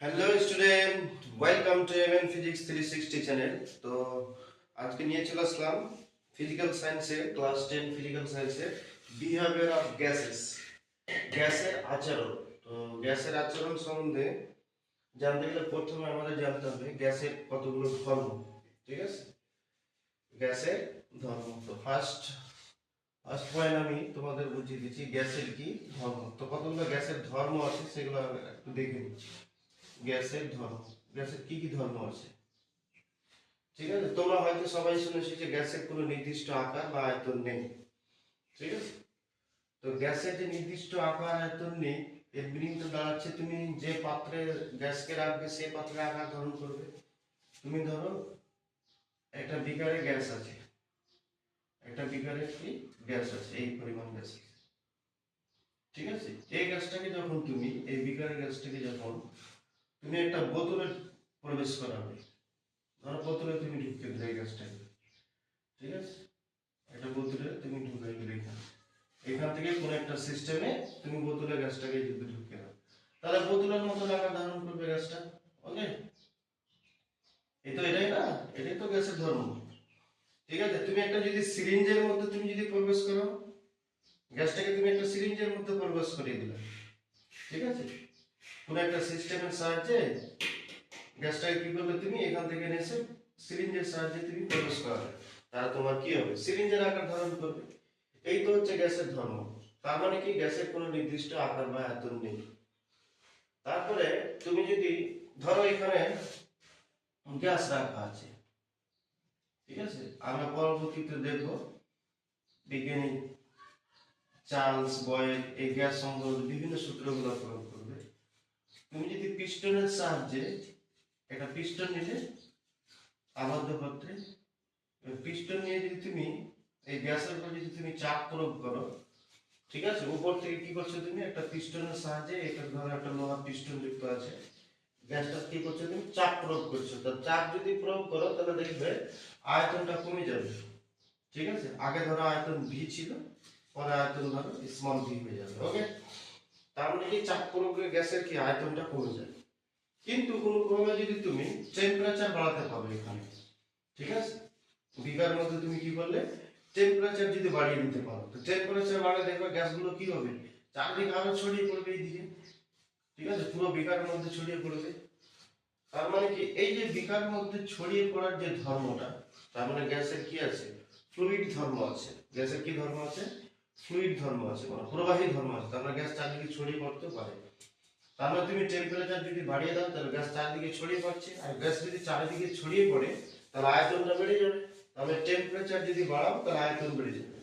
Hello student, welcome to MN physics 360 channel. তো আজকে নিয়ে চলে আসলাম ফিজিক্যাল সায়েন্সের ক্লাস 10 ফিজিক্যাল সায়েন্সের বিহেভিয়ার অফ গ্যাসেস, গ্যাসের আচরণ। তো গ্যাসের আচরণ সম্বন্ধে জানতে গেলে প্রথমে আমাদের জানতে হবে গ্যাসের কতগুলো ধর্ম। ঠিক আছে, গ্যাসের ধর্ম। তো ফার্স্ট পয়েন্ট আমি তোমাদের বুঝিয়ে দিচ্ছি গ্যাসের কি ধর্ম। তো কতগুলো গ্যাসের ধর্ম আছে সেগুলো একটু দেখে নিচ্ছি। গ্যাসের ধর্ম, গ্যাসের কি কি ধর্ম আছে। ঠিক আছে, তোমরা হয়তো সবাই শুনেছো যে গ্যাসের কোনো নির্দিষ্ট আকার বা আয়তন নেই। ঠিক আছে, তো গ্যাসের যে নির্দিষ্ট আকার আয়তন নেই, এর মিনিং তো দাঁড়াচ্ছে তুমি যে পাত্রে গ্যাসকে রাখবে সেই পাত্রে আকার ধারণ করবে। তুমি ধরো একটা বিকারে গ্যাস আছে, একটা বিকারে কি গ্যাস আছে, এই পরিমাণ গ্যাস আছে। ঠিক আছে, এই গ্যাসটাকে যখন তুমি এই বিকারের গ্যাসটাকে যখন তুমি একটা বোতলে প্রবেশ করাবে, ধরো বোতলে তুমি ঢুকতে দিলে এই গ্যাসটাকে। ঠিক আছে, একটা বোতলে তুমি ঢুকাই দিলে এখান থেকে কোনো একটা সিস্টেমে তুমি বোতলে গ্যাসটাকে যদি ঢুকে দাও, তাহলে বোতলের মতো আকার ধারণ করবে গ্যাসটা। ওকে, এই তো এটাই না, এটাই তো গ্যাসের ধর্ম। ঠিক আছে, তুমি একটা যদি সিরিঞ্জের মধ্যে তুমি যদি প্রবেশ করো, গ্যাসটাকে তুমি একটা সিরিঞ্জের মধ্যে প্রবেশ করিয়ে দিলে, ঠিক আছে, কোনো একটা সিস্টেমের সাহায্যে গ্যাসটাকে কি করবে, তুমি এখান থেকে এসে সিরিঞ্জের সাহায্যে তুমি প্রবেশ করাবে, তাহলে তোমার কি হবে, সিরিঞ্জের আকার ধারণ করবে। এই তো হচ্ছে গ্যাসের ধর্ম। তার মানে কি, গ্যাসের কোনো নির্দিষ্ট আকার বা আয়তন নেই। তারপরে তুমি যদি ধরো এখানে গ্যাস রাখা আছে, ঠিক আছে, আমরা পরবর্তীতে দেখব বিজ্ঞানী চার্লস বয়েল এই গ্যাস সম্পর্কে বিভিন্ন সূত্রগুলো প্রয়োগ করবে। তুমি যদি পিস্টনের সাহায্যে একটা পিস্টন নিলে আবদ্ধ পাত্রে, পিস্টন নিয়ে যদি তুমি এই গ্যাসের উপর যদি তুমি চাপ প্রয়োগ করো, ঠিক আছে, উপর থেকে কি করছো তুমি একটা পিস্টনের সাহায্যে, এটা ধরো একটা লোহার পিস্টন যুক্ত আছে, গ্যাসটা কি করছো তুমি চাপ প্রয়োগ করছো। তো চাপ যদি প্রয়োগ করো তাহলে দেখবে আয়তনটা কমে যাবে। ঠিক আছে, আগে ধরো আয়তন ভি ছিল, পরে আয়তন ধরো স্মল ভি হয়ে যাবে। ওকে, তার মানে কি চাপ প্রয়োগে গ্যাসের কি আয়তনটা কমে যায়। কিন্তু কোনো ক্রমে যদি তুমি টেম্পারেচার বাড়াতে পারবে এখানে, ঠিক আছে, বিকার মধ্যে তুমি কি করলে টেম্পারেচার যদি বাড়িয়ে দিতে পারো, তো টেম্পারেচার বাড়লে দেখবে গ্যাসগুলো কি হবে, চারদিকে আরো ছড়িয়ে পড়বে এইদিকে। ঠিক আছে, পুরো বিকারের মধ্যে ছড়িয়ে পড়বে। তার মানে কি, এই যে বিকারের মধ্যে ছড়িয়ে পড়ার যে ধর্মটা, তার মানে গ্যাসের কি আছে, ফ্লুইড ধর্ম আছে। গ্যাসের কি ধর্ম আছে, ফ্লুইড ধর্ম আছে, মানে প্রবাহী ধর্ম আছে। তার মানে গ্যাস চারদিকে ছড়িয়ে পড়তে পারে। তার মানে তুমি টেম্পারেচার যদি বাড়িয়ে দাও তাহলে গ্যাস চারদিকে ছড়িয়ে পড়ছে, আর গ্যাস যদি চারিদিকে ছড়িয়ে পড়ে তাহলে আয়তনটা বেড়ে যাবে। তাহলে টেম্পারেচার যদি বাড়াও তাহলে আয়তন বেড়ে যাবে।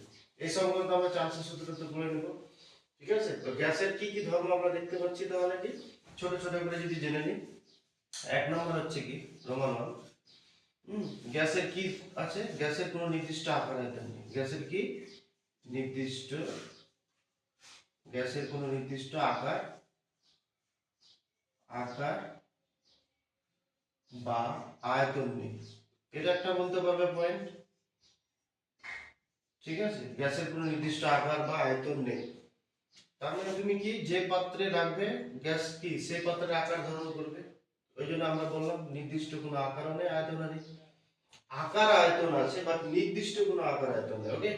এই সংক্রান্ত আমরা চার্লসের সূত্রটা পড়ে নেব। ঠিক আছে, তো গ্যাসের কি কি ধর্ম আমরা দেখতে পাচ্ছি, তাহলে কি ছোট ছোট করে যদি জেনে নিই। এক নম্বর হচ্ছে কি রোমান 1, গ্যাসের কি আছে, গ্যাসের কোনো নির্দিষ্ট আকার আয়তন নেই। গ্যাসের কি নির্দিষ্ট, গ্যাসের কোনো নির্দিষ্ট আকার আকার বা আয়তন নেই, এটা একটা বলতে পারবে পয়েন্ট। ঠিক আছে, গ্যাসের কোনো নির্দিষ্ট আকার বা আয়তন নেই। তার মানে তুমি কি যে পাত্রে রাখবে গ্যাস কি সেই পাত্রে আকার ধারণ করবে। ওই জন্য আমরা বললাম নির্দিষ্ট কোনো আকার নেই, আয়তন নেই। আকার আয়তন আছে বাট নির্দিষ্ট কোনো আকার আয়তন নেই। ওকে,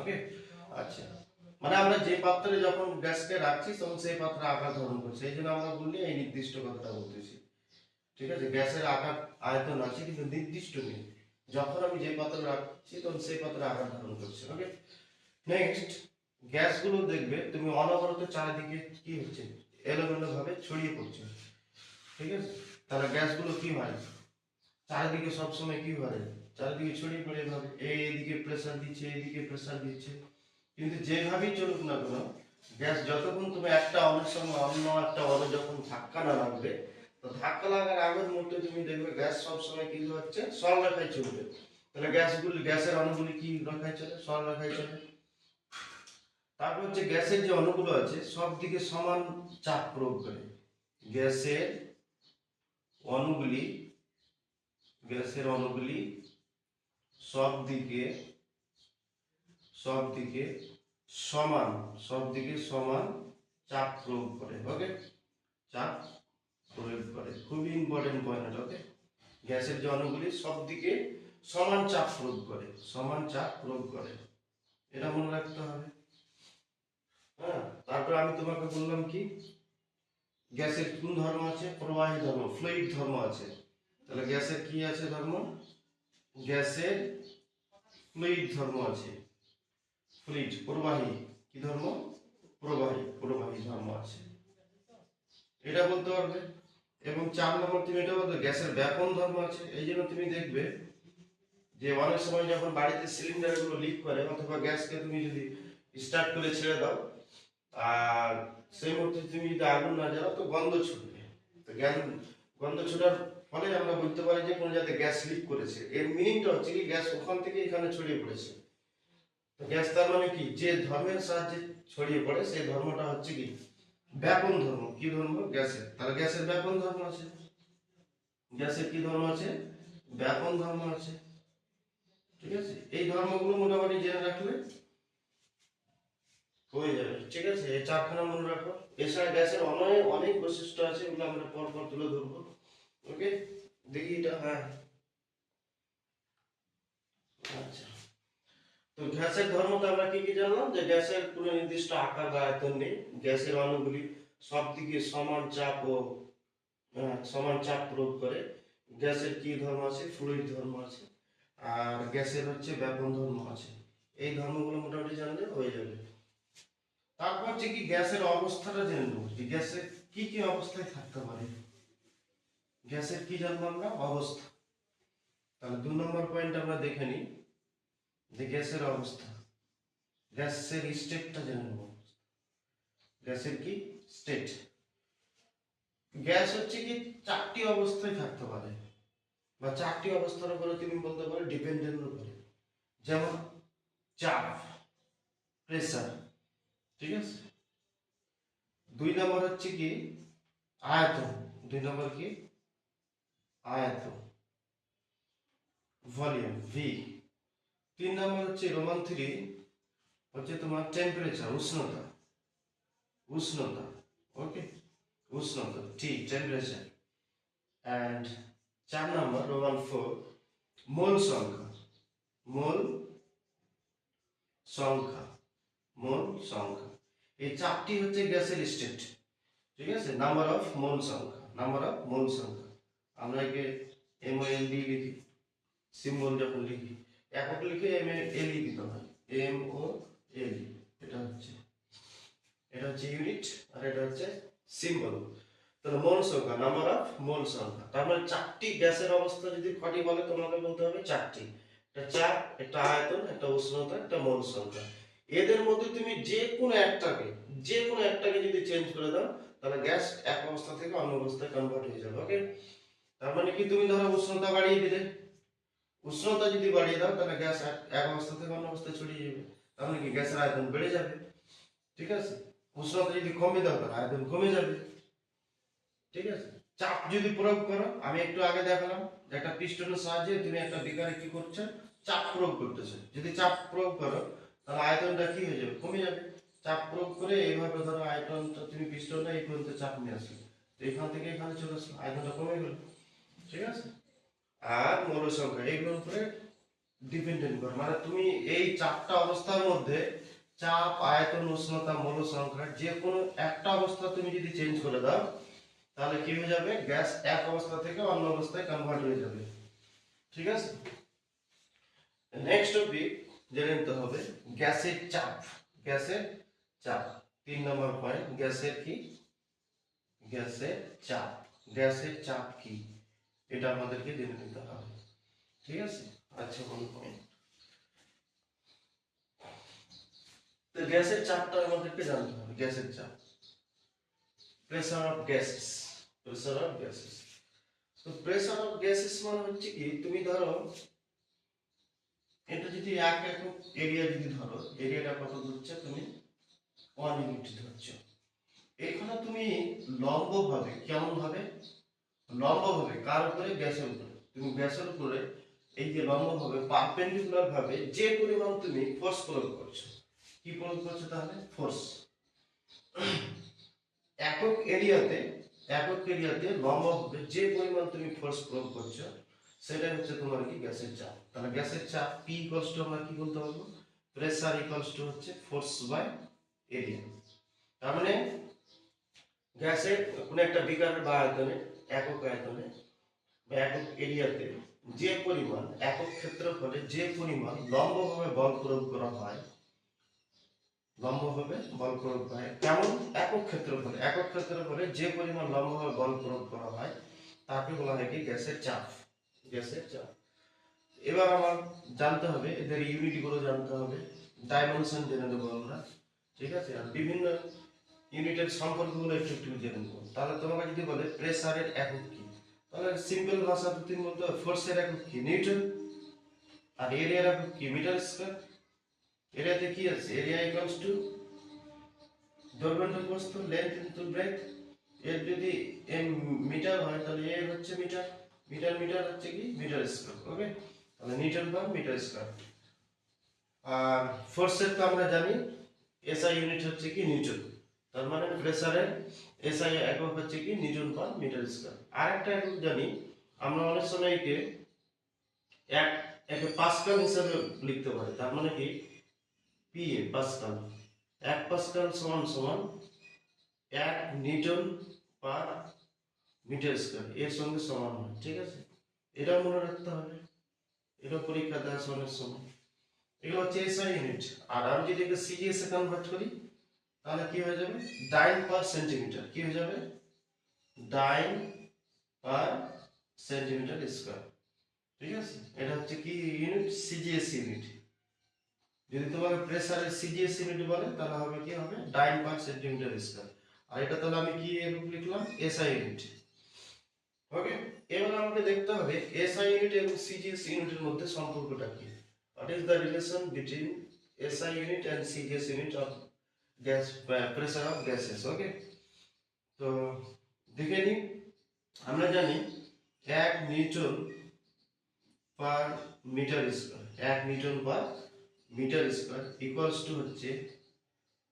ওকে, আচ্ছা, মানে আমরা যে পাত্রে যখন গ্যাসকে রাখছি তখন সেই পাত্রে আকার ধারণ করছে, এই জন্য আমরা বললি এই নির্দিষ্ট কথাটা বলতেছি। ঠিক আছে, গ্যাসের আকার আয়তন আছে কিন্তু নির্দিষ্ট নেই, যখন আমি যে পাত্রে রাখছি তখন সেই পাত্রে আকার ধারণ করছে। ওকে, নেক্সট, গ্যাসগুলো দেখবে তুমি অনবরত চারিদিকে কি হচ্ছে, এলোমেলো ভাবে ছড়িয়ে পড়ছে। ঠিক আছে, তাহলে গ্যাসগুলো কি হয়, চারিদিকে সবসময় কি হয়, চারিদিকে ছড়িয়ে পড়ে ভাবে এইদিকে প্রেসার দিচ্ছে, এইদিকে প্রেসার দিচ্ছে। কিন্তু যেভাবেই চলুক না কেন, গ্যাস যতক্ষণ তুমি একটা অণুর সঙ্গে অন্য একটা অণু যখন ধাক্কা না লাগবে, তো ধাক্কা লাগার আগের মুহূর্তে তুমি দেখবে গ্যাস সবসময় কি হচ্ছে, সরলরেখায় চলবে। তাহলে গ্যাসগুলি, গ্যাসের অণুগুলি কি রেখায় চলে, সরলরেখায় চলে। তারপর হচ্ছে গ্যাসের যে অণুগুলো আছে সব দিকে সমান চাপ প্রয়োগ করে। গ্যাসের অণুগুলি, গ্যাসের অণুগুলি সব দিকে, সব দিকে সমান, সব দিকে সমান চাপ প্রয়োগ করে। ওকে, ইম্পর্টেন্ট পয়েন্ট। ওকে, গ্যাসের যে অণুগুলি সব দিকে সমান চাপ প্রয়োগ করে, সমান চাপ প্রয়োগ করে, এটা মনে রাখতে হবে। হ্যাঁ, তারপর আমি তোমাকে বললাম কি, গ্যাসের কোন ধর্ম আছে? প্রবাহী ধর্ম, ফ্লুইড ধর্ম আছে। তাহলে গ্যাসের কি আছে ধর্ম? গ্যাসের ফ্লুইড ধর্ম আছে। ফ্লুইড প্রবাহী, কি ধর্ম? প্রবাহী, প্রবাহী ধর্ম আছে, এটা বলতে পারবে। এবং 4 নম্বর তুমি এটা বলতে, গ্যাসের ব্যাপন ধর্ম আছে। এই জন্য তুমি দেখবে যে অনেক সময় যখন বাড়িতে সিলিন্ডার গুলো লিক করে, অথবা গ্যাসকে তুমি যদি স্টার্ট করে ছেড়ে দাও, আর সেই মুহূর্তে তুমি যদি আগুন না জ্বালাও তো গন্ধ ছুটবে। তো গন্ধ ছোটার ফলে আমরা বলতে পারি যে কোনো জায়গায় গ্যাস লিক করেছে। এর মিনিংটা হচ্ছে কি, গ্যাস ওখান থেকে এখানে ছড়িয়ে পড়েছে। তো গ্যাস তার মানে কি, যে ধর্মের সাহায্যে ছড়িয়ে পড়ে সেই ধর্মটা হচ্ছে কি, ব্যাপন ধর্ম। কি ধর্ম? গ্যাসের। তাহলে গ্যাসের ব্যাপন ধর্ম আছে। গ্যাসের কি ধর্ম আছে? ব্যাপন ধর্ম আছে। ঠিক আছে, এই ধর্মগুলো মোটামুটি জেনে রাখলে হয়ে যাবে। ঠিক আছে, এই 4খানা মনে রাখো। এছাড়া গ্যাসের অনেক অনেক বৈশিষ্ট্য আছে, ওগুলো আমরা পর পর তুলে ধরবো। ওকে, দেখি এটা। হ্যাঁ, আচ্ছা। তো গ্যাসের ধর্মটা আমরা কি কি জানলাম? যে গ্যাসের কোনো নির্দিষ্ট আকার বা আয়তন নেই। গ্যাসের অণুগুলি সব দিকে সমান চাপ ও সমান চাপ প্রয়োগ করে। গ্যাসের কি ধর্ম আছে? ফ্লুইড ধর্ম আছে। আর গ্যাসের হচ্ছে ব্যাপন ধর্ম আছে। এই ধর্মগুলো মোটামুটি জানলে হয়ে যাবে। তারপর হচ্ছে কি, গ্যাসের অবস্থাটা জেনে নেব, যে গ্যাসের কি কি অবস্থায় থাকতে পারে। গ্যাসের কি জানবো আমরা? অবস্থা। তাহলে 2 নম্বর পয়েন্ট আমরা দেখে নিই, যে গ্যাসের অবস্থা। গ্যাসের স্টেটটা জেনে নেব। গ্যাসের কি স্টেট? গ্যাস হচ্ছে কি 4টি অবস্থায় থাকতে পারে, বা 4টি অবস্থার উপরে তুমি বলতে পারো ডিপেন্ডেন্ট উপরে। যেমন চাপ, প্রেসার। ঠিক আছে। 2 নম্বর হচ্ছে কি আয়তন। 2 নম্বর কি আয়তন, ভলিউম ভি। 3 নম্বর হচ্ছে রোমান 3 হচ্ছে তোমার টেম্পারেচার, উষ্ণতা। উষ্ণতা, ওকে, উষ্ণতা, টি, টেম্পারেচার। অ্যান্ড 4 নম্বর রোমান 4 মোল সংখ্যা। মোল সংখ্যা, মোল সংখ্যা। এই 4টি হচ্ছে গ্যাসের স্টেট। ঠিক আছে, নাম্বার অফ মোল সংখ্যা, নাম্বার অফ মোল সংখ্যা। আমরা একে MOL দিয়ে লিখি, সিম্বল যখন লিখি, একক লিখে ML দিতে হয়, MOL। এটা হচ্ছে ইউনিট, আর এটা হচ্ছে সিম্বল। তাহলে মোল সংখ্যা, নাম্বার অফ মোল সংখ্যা। তার মানে 4টি গ্যাসের অবস্থা যদি কটি বলে, তোমাকে বলতে হবে 4টি। একটা চাপ, একটা আয়তন, একটা উষ্ণতা, একটা মোল সংখ্যা। এদের মধ্যে তুমি যে কোনো একটাকে যদি চেঞ্জ করে দাও, তাহলে গ্যাস এক অবস্থা থেকে অন্য অবস্থায় কনভার্ট হয়ে যাবে। ওকে, তার মানে কি, তুমি ধরো উষ্ণতা বাড়িয়ে দিলে, উষ্ণতা যদি বাড়িয়ে দাও তাহলে গ্যাস এক অবস্থা থেকে অন্য অবস্থায় ছড়িয়ে যাবে। তার মানে কি, গ্যাসের আয়তন বেড়ে যাবে। ঠিক আছে, উষ্ণতা যদি কমে দাও তাহলে আয়তন কমে যাবে। ঠিক আছে, চাপ যদি প্রয়োগ করো, আমি একটু আগে দেখালাম যে একটা পিস্টনের সাহায্যে তুমি একটা বিকারে কি করছো, চাপ প্রয়োগ করতেছো। যদি চাপ প্রয়োগ করো তাহলে আয়তনটা কি হয়ে যাবে, কমে যাবে। চাপ প্রয়োগ করে এইভাবে ধরো আয়তনটা তুমি পিস্টনটা এই পর্যন্ত চাপ নিয়ে আসলে, তো এখান থেকে এখানে চলে আসলো, আয়তনটা কমে গেল। ঠিক আছে, আর মৌল সংখ্যা এইগুলোর উপরে ডিপেন্ডেন্ট করে। মানে তুমি এই 4টা অবস্থার মধ্যে চাপ, আয়তন, উষ্ণতা, মৌল সংখ্যা যে কোনো একটা অবস্থা তুমি যদি চেঞ্জ করে দাও, তাহলে কি হয়ে যাবে, গ্যাস এক অবস্থা থেকে অন্য অবস্থায় কনভার্ট হয়ে যাবে। ঠিক আছে, নেক্সট টপিক জেনে নিতে হবে গ্যাসের চাপ। গ্যাসের চাপ 3 নম্বর পয়েন্ট, গ্যাসের কি, গ্যাসের চাপ। গ্যাসের চাপ কি, এটা আমাদেরকে জেনে নিতে হবে। ঠিক আছে, আচ্ছা, কোন পয়েন্ট, তো গ্যাসের চাপটা আমাদেরকে জানতে হবে। গ্যাসের চাপ, pressure of gases, pressure of gases. তো প্রেসার অফ গ্যাসেস মানে হচ্ছে কি, তুমি ধরো এটা যদি এক একক এরিয়া যদি ধরো, এরিয়াটা কত ধরছো তুমি, 1 ইউনিট ধরছো। এখানে তুমি লম্বভাবে, কেমন ভাবে, লম্বভাবে কার উপরে, গ্যাসের উপরে। তুমি গ্যাসের উপরে এই যে লম্বভাবে পারপেন্ডিকুলার ভাবে যে পরিমাণ তুমি ফোর্স প্রয়োগ করছো, কি প্রয়োগ করছো, তাহলে ফোর্স। একক এরিয়াতে একক এরিয়াতে লম্বভাবে যে পরিমাণ তুমি ফোর্স প্রয়োগ করছো সেটা হচ্ছে তোমার কি গ্যাসের চাপ। তাহলে গ্যাসের চাপ P ইকুয়ালস টু আমরা কি বলতে পারবো, প্রেসার ইকুয়ালস টু হচ্ছে ফোর্স বাই এরিয়া। তার মানে গ্যাসের কোনো একটা বিকারের বা আয়তনে, একক আয়তনে বা একক এরিয়াতে যে পরিমাণ, একক ক্ষেত্রফলে যে পরিমাণ লম্বভাবে বল প্রয়োগ করা হয়, লম্বভাবে বল প্রয়োগ করা হয় কেমন, একক ক্ষেত্রফলে, একক ক্ষেত্রফলে যে পরিমাণ লম্বভাবে বল প্রয়োগ করা হয় তাকে বলা হয় কি গ্যাসের চাপ, গ্যাসের চাপ। এবার আমার জানতে হবে এদের ইউনিট গুলো জানতে হবে, ডাইমেনশন জেনে নেবো আমরা, ঠিক আছে, আর বিভিন্ন ইউনিটের সম্পর্কগুলো একটু একটু জেনে নেবো। তাহলে তোমাকে যদি বলে প্রেসারের একক কি, তাহলে সিম্পল ভাষা তুমি বলতে হবে ফোর্সের একক কি নিউটন, আর এরিয়ার একক কি মিটার স্কয়ার। এরিয়াতে কি আছে, এরিয়া ইকুয়ালস টু দৈর্ঘ্য ইনটু প্রস্থ, লেন্থ ইনটু ব্রেডথ। এর যদি এম মিটার হয় তাহলে এ হচ্ছে মিটার, মিটার মিটার হচ্ছে কি মিটার স্কয়ার। ওকে, তাহলে নিউটন পার মিটার স্কয়ার। আর ফোর্সের তো আমরা জানি এসআই ইউনিট হচ্ছে কি নিউটন, তার মানে প্রেসারের এসআই একক হচ্ছে কি নিউটন পার মিটার স্কয়ার। আরেকটা একক জানি আমরা অনেক সময় একে একে পাস্কাল হিসাবে লিখতে পারি, তার মানে কি পিএ পাস্কাল, 1 পাস্কাল সমান সমান 1 নিউটন পার মিটার স্কয়ার এর সঙ্গে সমান হয়, ঠিক আছে, এটা মনে রাখতে হবে, এটা পরীক্ষা দেওয়ার অনেক সময়। এগুলো হচ্ছে এসআই ইউনিট। আর আমি যদি এটা সিজিএস এ কনভার্ট করি তাহলে কি হয়ে যাবে, ডাইন পার সেন্টিমিটার, কি হয়ে যাবে ডাইন পার সেন্টিমিটার স্কয়ার, ঠিক আছে। এটা হচ্ছে কি ইউনিট, সিজিএস ইউনিট। যদি তোমাকে প্রেসারের সিজিএস ইউনিট বলে তাহলে হবে কি হবে ডাইন পার সেন্টিমিটার স্কয়ার। আর এটা তাহলে আমি কি রূপ লিখলাম, এসআই ইউনিট। ওকে, এবার আমাকে দেখতে হবে এসআই ইউনিট এবং সিজিএস ইউনিটের মধ্যে সম্পর্কটা কি। What is the relation between SI unit and CGS unit of gas pressure of gases? Okay, তো দেখে নিই। আমরা জানি 1 newton per metre square, 1 newton per metre square equals to হচ্ছে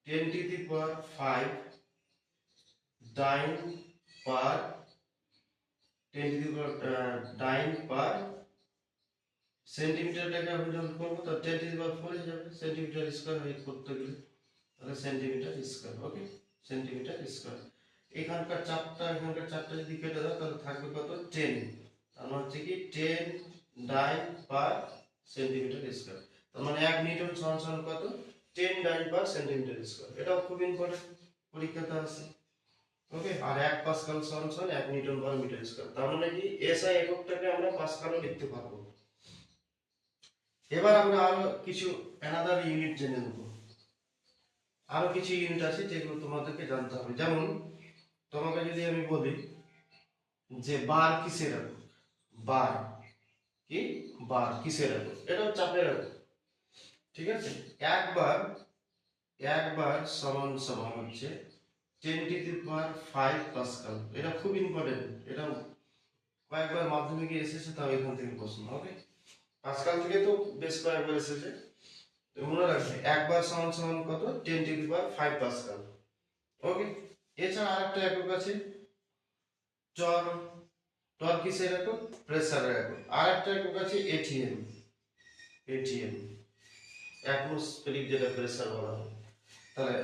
10 to the power 5 dine per 10 to the পাওয়ার ডাইন পার সেন্টিমিটারটাকে আমি যখন করবো তো 10 টু দি পাওয়ার 4 হয়ে যাবে, সেন্টিমিটার স্কয়ার হয়ে করতে গেলে তাহলে সেন্টিমিটার স্কয়ার। ওকে, সেন্টিমিটার স্কয়ার। এখানকার চারটা যদি কেটে দাও তাহলে থাকবে কত 10, তার মানে হচ্ছে কি 10 ডাইন পার সেন্টিমিটার স্কয়ার। তার মানে 1 নিউটন সমান সমান কত 10 ডাইন পার সেন্টিমিটার স্কয়ার। এটাও খুব ইম্পর্টেন্ট, পরীক্ষাতে আসে। ওকে, আর 1 পাস্কাল সমান সমান 1 নিউটন পার মিটার স্কয়ার। তার মানে কি এসআই এককটাকে আমরা পাস্কালও লিখতে পারবো। এবার আমরা আরো কিছু অ্যানাদার ইউনিট জেনে নেব। আরো কিছু ইউনিট আছে যেগুলো তোমাদেরকে জানতে হবে। যেমন তোমাকে যদি আমি বলি যে বার কিসের একক, বার কি, বার কিসের একক, এটাও চাপের একক, ঠিক আছে। একবার সমান সমান হচ্ছে 10 টু দি পাওয়ার 5 পাস্কাল। এটা খুব ইম্পর্টেন্ট, এটা কয়েকবার মাধ্যমিকে এসেছে, তাও এখান থেকে প্রশ্ন। ওকে, পাস্কাল থেকে তো বেশ কয়েকবার এসেছে, তো মনে রাখবে একবার সমান সমান কত 10 টু দি পাওয়ার 5 পাস্কাল। ওকে, এছাড়া আরেকটা একক আছে টর, টর কিসের একক, প্রেসারের একক। আরেকটা একক আছে এটিএম, এটিএম অ্যাটমসফেরিক যেটা প্রেসার বলা হয়। তাহলে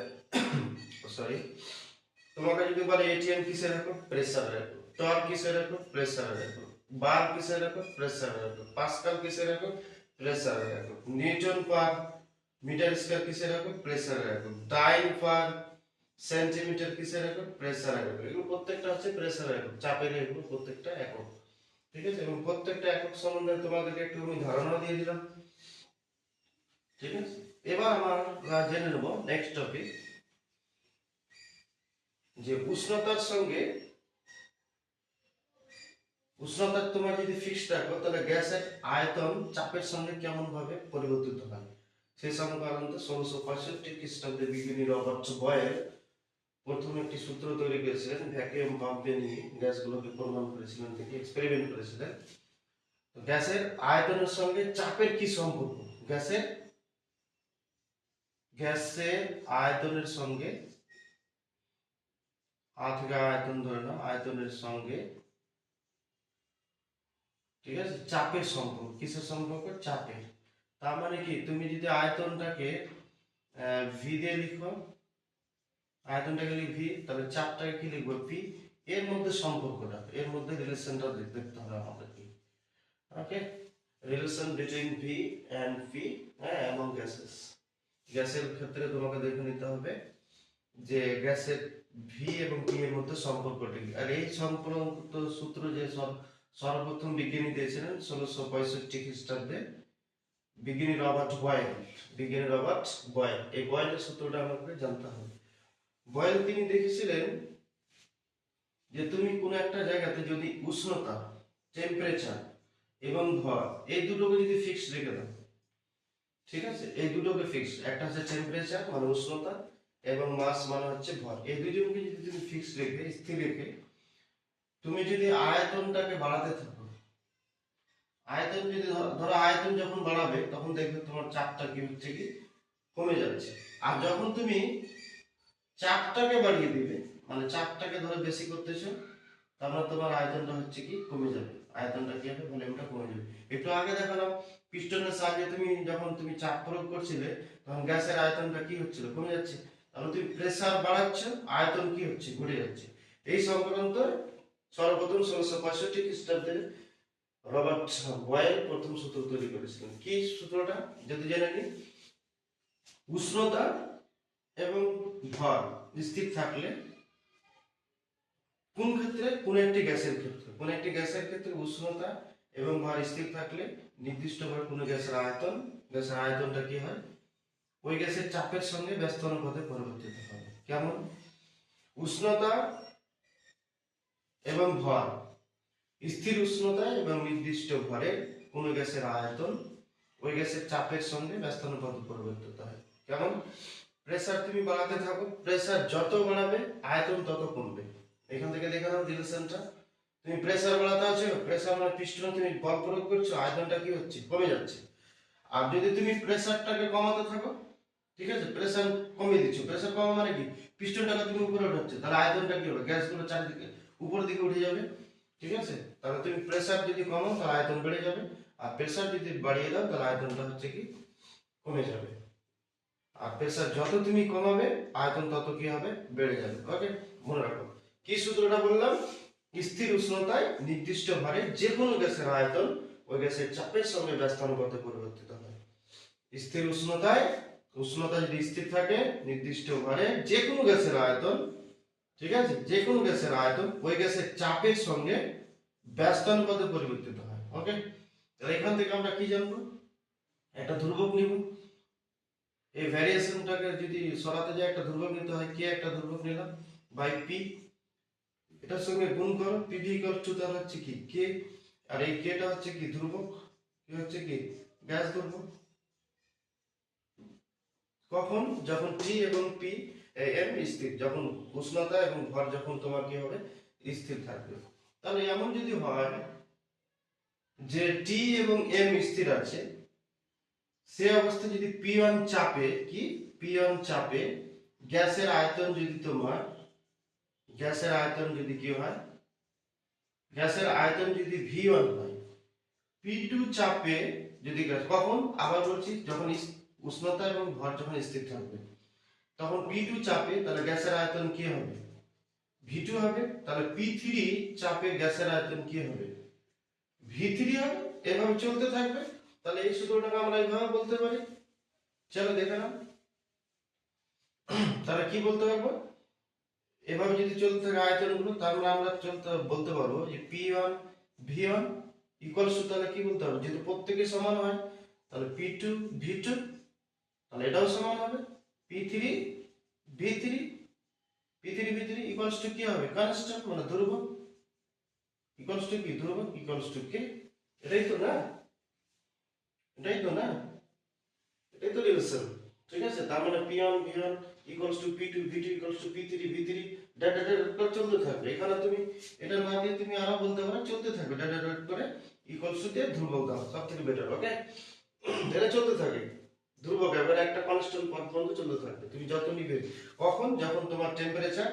সরি, তোমাকে যদি বলে এটিএম কিসের একক, প্রেসারের একক, টর কিসের একক, প্রেসারের একক, বার কিসের একক, প্রেসারের একক, পাস্কাল কিসের একক, প্রেসারের একক, নিউটন পার মিটার স্কয়ার কিসের একক, প্রেসারের একক, ডাইন পার সেন্টিমিটার কিসের একক, প্রেসারের একক। এগুলো প্রত্যেকটা হচ্ছে প্রেসারের একক, চাপের এগুলো প্রত্যেকটা একক, ঠিক আছে। এবং প্রত্যেকটা একক সম্বন্ধে তোমাদেরকে একটু আমি ধারণা দিয়ে দিলাম, ঠিক আছে। এবার আমরা জেনে নেব নেক্সট টপিক, যে উষ্ণতার সঙ্গে, উষ্ণতার তোমার যদি ফিক্সড রাখো তাহলে গ্যাসের আয়তন চাপের সঙ্গে কেমন ভাবে পরিবর্তিত হয়। সেই সংক্রান্ত 1665 খ্রিস্টাব্দে বিজ্ঞানী রবার্ট বয়েল প্রথম একটি সূত্র তৈরি করেছিলেন, ভ্যাকুয়াম পাম্পে নিয়ে গ্যাসগুলোকে পরিমাপ করেছিলেন, থেকে এক্সপেরিমেন্ট করেছিলেন। গ্যাসের আয়তনের সঙ্গে চাপের কি সম্পর্ক, গ্যাসের আয়তনের সঙ্গে আ থেকে আয়তন ধরে নাও, আয়তনের সঙ্গে, ঠিক আছে, চাপের সম্পর্ক। কিসের সম্পর্ক? চাপের। তার মানে কি, তুমি যদি আয়তনটাকে ভি দিয়ে লিখো, আয়তনটাকে লিখি ভি, তাহলে চাপটাকে কি লিখবো? পি। এর মধ্যে সম্পর্কটা, এর মধ্যে রিলেশনটা দেখতে হবে আমাদেরকে। Okay, relation between V and P, হ্যাঁ, এবং গ্যাসেস। গ্যাসের ক্ষেত্রে তোমাকে দেখে নিতে হবে যে গ্যাসের ভি এবং পি এর মধ্যে সম্পর্কটা কি। আর এই সম্পর্ক সূত্র যে সর্বপ্রথম বিজ্ঞানী দিয়েছিলেন 1665 খ্রিস্টাব্দে, বিজ্ঞানী রবার্ট বয়েল। বিজ্ঞানী রবার্ট বয়েল, এই বয়েলের সূত্রটা আমাকে জানতে হবে। বয়েল তিনি দেখেছিলেন যে তুমি কোন একটা জায়গাতে যদি উষ্ণতা, টেম্পারেচার এবং ভর, এই দুটোকে যদি ফিক্স রেখে দাও, ঠিক আছে, এই দুটোকে ফিক্স, একটা হচ্ছে টেম্পারেচার মানে উষ্ণতা, এবং মাস মানে হচ্ছে ভর, এই দুটোকে যদি তুমি ফিক্স রেখে, স্থির রেখে, তুমি যদি আয়তনটাকে বাড়াতে থাকো, আয়তন যদি ধরো আয়তন যখন বাড়াবে তখন দেখবে তোমার চাপটা কি হচ্ছে, কি কমে যাচ্ছে। আর যখন তুমি চাপটাকে বাড়িয়ে দিবে, মানে চাপটাকে ধরো বেশি করতেছো, তারপর তোমার আয়তনটা হচ্ছে কি কমে যাবে, আয়তনটা কি হবে, ভলিউমটা কমে যাবে। একটু আগে দেখালাম পিস্টনের সাহায্যে তুমি যখন তুমি চাপ প্রয়োগ করছিলে তখন গ্যাসের আয়তনটা কি হচ্ছিল, কমে যাচ্ছে। তাহলে তুমি প্রেসার বাড়াচ্ছ, আয়তন কি হচ্ছে, ঘটে যাচ্ছে। এই সংক্রান্ত সর্বপ্রথম 1665 খ্রিস্টাব্দে রবার্ট বয়েল প্রথম সূত্র তৈরি করেছিলেন। কি সূত্রটা যদি জেনে নিই, উষ্ণতা এবং ভর স্থির থাকলে, কোন ক্ষেত্রে, কোন একটি গ্যাসের ক্ষেত্রে, কোন একটি গ্যাসের ক্ষেত্রে উষ্ণতা এবং ভর স্থির থাকলে নির্দিষ্টভাবে কোনো গ্যাসের আয়তন, গ্যাসের আয়তনটা কি হয়, ওই গ্যাসের চাপের সঙ্গে ব্যস্ত অনুপাতে পরিবর্তিত হবে। কেমন? উষ্ণতা এবং ভর, স্থির উষ্ণতা এবং নির্দিষ্ট ভরে কোনো গ্যাসের আয়তন ওই গ্যাসের চাপের সঙ্গে ব্যস্ত অনুপাতে পরিবর্তিত হয়। কেমন? প্রেসার তুমি বাড়াতে থাকো, প্রেসার যত বাড়াবে আয়তন তত কমবে। এখান থেকে দেখে নাও রিলেশনটা। তুমি প্রেসার বাড়াতে আছো, প্রেসার মানে পিস্টনে তুমি বল প্রয়োগ করছো, আয়তনটা কি হচ্ছে, কমে যাচ্ছে। আর যদি তুমি প্রেসারটাকে কমাতে থাকো, ঠিক আছে, প্রেসার কমিয়ে দিচ্ছ, প্রেসার কমা মানে কি, পিস্টনটাকে তুমি উপরে উঠাচ্ছ, তাহলে আয়তনটা কি হবে, গ্যাসগুলো চারিদিকে উপরের দিকে উঠে যাবে, ঠিক আছে। তাহলে তুমি প্রেসার যদি কমাও তাহলে আয়তন বেড়ে যাবে, আর প্রেসার যদি বাড়িয়ে দাও তাহলে আয়তনটা হচ্ছে কি কমে যাবে। আর প্রেসার যত তুমি কমাবে আয়তন তত কি হবে, বেড়ে যাবে। ওকে, মনে রাখো কি সূত্রটা বললাম, স্থির উষ্ণতায় নির্দিষ্ট ভারে যে কোনো গ্যাসের আয়তন ওই গ্যাসের চাপের সঙ্গে ব্যস্তানুপাতে পরিবর্তিত হয়। স্থির উষ্ণতায়, উষ্ণতা যদি স্থির থাকে, নির্দিষ্ট ভারে যে কোনো গ্যাসের আয়তন, ঠিক আছে, যে কোনো গ্যাসের আয়তন ওই গ্যাসের চাপের সঙ্গে ব্যস্তানুপাতে পরিবর্তিত হয়। ওকে, তাহলে এখান থেকে আমরা কি জানবো, একটা ধ্রুবক নিব, এই ভ্যারিয়েশনটাকে যদি সরাতে যায় একটা ধ্রুবক নিতে হয়, কে একটা ধ্রুবক নিলাম বাই পি, এটার সঙ্গে গুণ করো, পিভি ইকুয়াল টু তার হচ্ছে কি কে, আর এই কেটা হচ্ছে কি ধ্রুবক, কি হচ্ছে কি গ্যাস ধ্রুবক। কখন? যখন টি এবং পি এম স্থির, যখন উষ্ণতা এবং ভর যখন তোমার কি হবে, স্থির থাকবে। তাহলে এমন যদি হয় যে টি এবং এম স্থির আছে, সে অবস্থায় যদি পি ওয়ান চাপে, কি পি ওয়ান চাপে গ্যাসের আয়তন যদি তোমার, গ্যাসের আয়তন যদি কি হয়, গ্যাসের আয়তন যদি ভি ওয়ান হয়, পি টু চাপে যদি গ্যাস, কখন, আবার বলছি, যখন উষ্ণতা এবং ভর যখন স্থির থাকবে, তখন পি টু চাপে তাহলে গ্যাসের আয়তন কি হবে, ভি টু হবে। তাহলে পি থ্রি চাপে গ্যাসের আয়তন কি হবে, ভি থ্রি হবে। এভাবে চলতে থাকবে। তাহলে এই সূত্রটাকে আমরা এইভাবে বলতে পারি, চলো দেখে নাও। তাহলে কি বলতে পারবো, এভাবে যদি চলতে থাকে আয়তনগুলো, তাহলে আমরা চলতে বলতে পারবো যে P one V one equals two, তাহলে কি বলতে হবে, যেহেতু প্রত্যেকে সমান হয়, তাহলে পি টু ভি টু, তাহলে এটাও সমান হবে P three V three, P three V three equals to কি হবে, কনস্ট্যান্ট মানে ধ্রুবক, ইকুয়ালস টু কি ধ্রুবক, ইকুয়ালস টু কে, এটাই তো না, এটাই তো না, এটাই তো রিলেশন, ঠিক আছে। তার মানে P one V one equals to P two V two equals to P three V three, dot dot dot করে চলতে থাকবে। এখানে তুমি এটা না দিয়ে তুমি আরো বলতে পারো, চলতে থাকবে ডট ডট ডট করে, ইকুয়ালস টু দিয়ে ধ্রুবক দাও, সব থেকে বেটার। ওকে, এটা চলতে থাকে ধ্রুবক, এবার একটা কনস্ট্যান্ট পদ পর্যন্ত চলতে থাকবে, তুমি যত নিবে। কখন? যখন তোমার টেম্পারেচার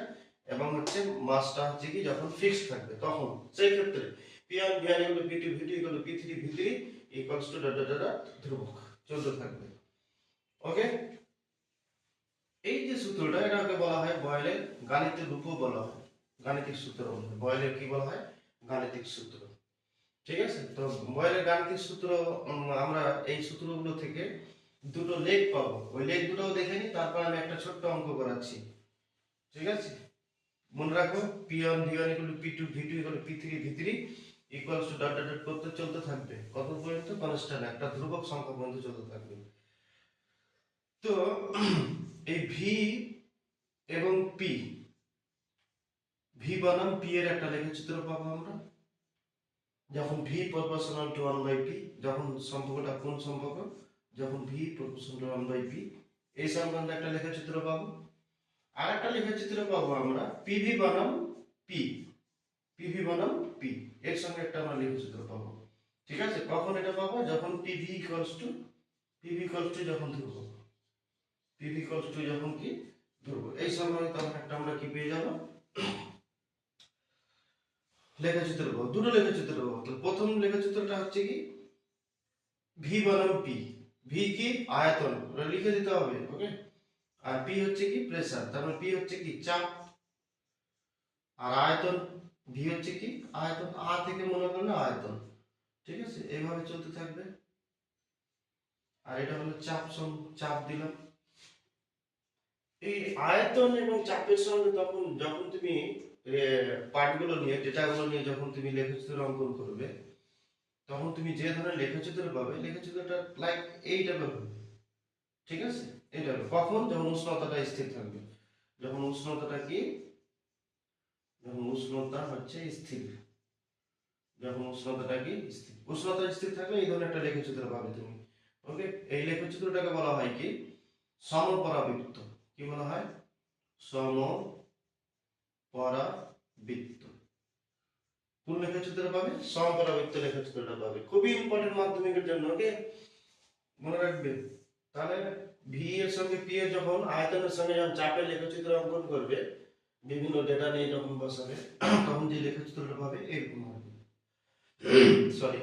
এবং হচ্ছে মাসটা হচ্ছে কি যখন ফিক্সড থাকবে তখন সেই ক্ষেত্রে P1 V1 equal to P2 V2 equal to P3 V3 equals to dot dot dot ধ্রুবক চলতে থাকবে। ওকে, এই যে সূত্রটা এটাকে বলা হয় বয়েলের গাণিতিক রূপও বলা হয়, গাণিতিক সূত্র বলা হয়। বয়েলের কি বলা হয়? গাণিতিক সূত্র। ঠিক আছে, তো বয়েলের গাণিতিক সূত্র আমরা এই সূত্রগুলো থেকে দুটো লেখ পাবো, ওই লেখ দুটোও দেখে নিই, তারপর আমি একটা ছোট্ট অঙ্ক করাচ্ছি। ঠিক আছে, মনে রাখো P1 V1 equal to P2 V2 equal to P3 V3 equals to dot dot dot করতে চলতে থাকবে কত পর্যন্ত? কনস্ট্যান্ট একটা ধ্রুবক সংখ্যা পর্যন্ত চলতে থাকবে। তো এই V এবং P, V বনাম P এর একটা লেখচিত্র পাবো আমরা, যখন V প্রপোর্শনাল টু 1/P, যখন সম্পর্কটা কোন সম্পর্ক? যখন V প্রপোর্শনাল টু 1/P, এই সম্বন্ধে একটা লেখচিত্র পাবো। আর একটা লেখচিত্র পাবো আমরা PV বনাম P, PV বনাম P এর সঙ্গে একটা আমরা লেখচিত্র পাবো। ঠিক আছে, কখন এটা পাবো? যখন PV ইকুয়ালস টু যখন ধ্রুবক, PV ইকুয়ালস টু যখন কি ধ্রুবক, এই সময় তখন একটা আমরা কি পেয়ে যাব? লেখচিত্র পাবো, দুটো লেখচিত্র পাবো। তো প্রথম লেখচিত্রটা হচ্ছে কি V বনাম P, V কি আয়তন, ওটা লিখে দিতে হবে। ওকে, আর P হচ্ছে কি প্রেসার, তার মানে P হচ্ছে কি চাপ, আর আয়তন V হচ্ছে কি আয়তন, আ থেকে মনে করলে আয়তন। ঠিক আছে, এইভাবে চলতে থাকবে। আর এটা হলো চাপ, চাপ দিলাম। এই আয়তন এবং চাপের সঙ্গে তখন যখন তুমি পার্টগুলো নিয়ে, ডেটাগুলো নিয়ে যখন তুমি লেখচিত্র অঙ্কন করবে, তখন তুমি যে ধরনের লেখচিত্র পাবে, লেখচিত্রটা লাইক এইটা হবে। ঠিক আছে, এটা হবে কখন? যখন উষ্ণতাটা স্থির থাকবে। যখন উষ্ণতাটা কি, যখন উষ্ণতা হচ্ছে স্থির, যখন উষ্ণতাটা কি স্থির, উষ্ণতা স্থির থাকলে এই ধরনের একটা লেখচিত্র পাবে তুমি। ওকে, এই লেখচিত্রটাকে বলা হয় কি সমপরাবৃত্ত। কি বলা হয়? সমপরাবৃত্ত। কোন লেখচিত্র পাবে? সমপরাবৃত্ত লেখচিত্রটা পাবে। খুবই ইম্পর্টেন্ট মাধ্যমিকের জন্য। ওকে, মনে রাখবে। তাহলে ভি এর সঙ্গে পি এর যখন আয়তনের সঙ্গে যখন চাপের লেখচিত্র অঙ্কন করবে, বিভিন্ন ডেটা নিয়ে যখন বসাবে, তখন যে লেখচিত্রটা পাবে এরকম হবে। সরি,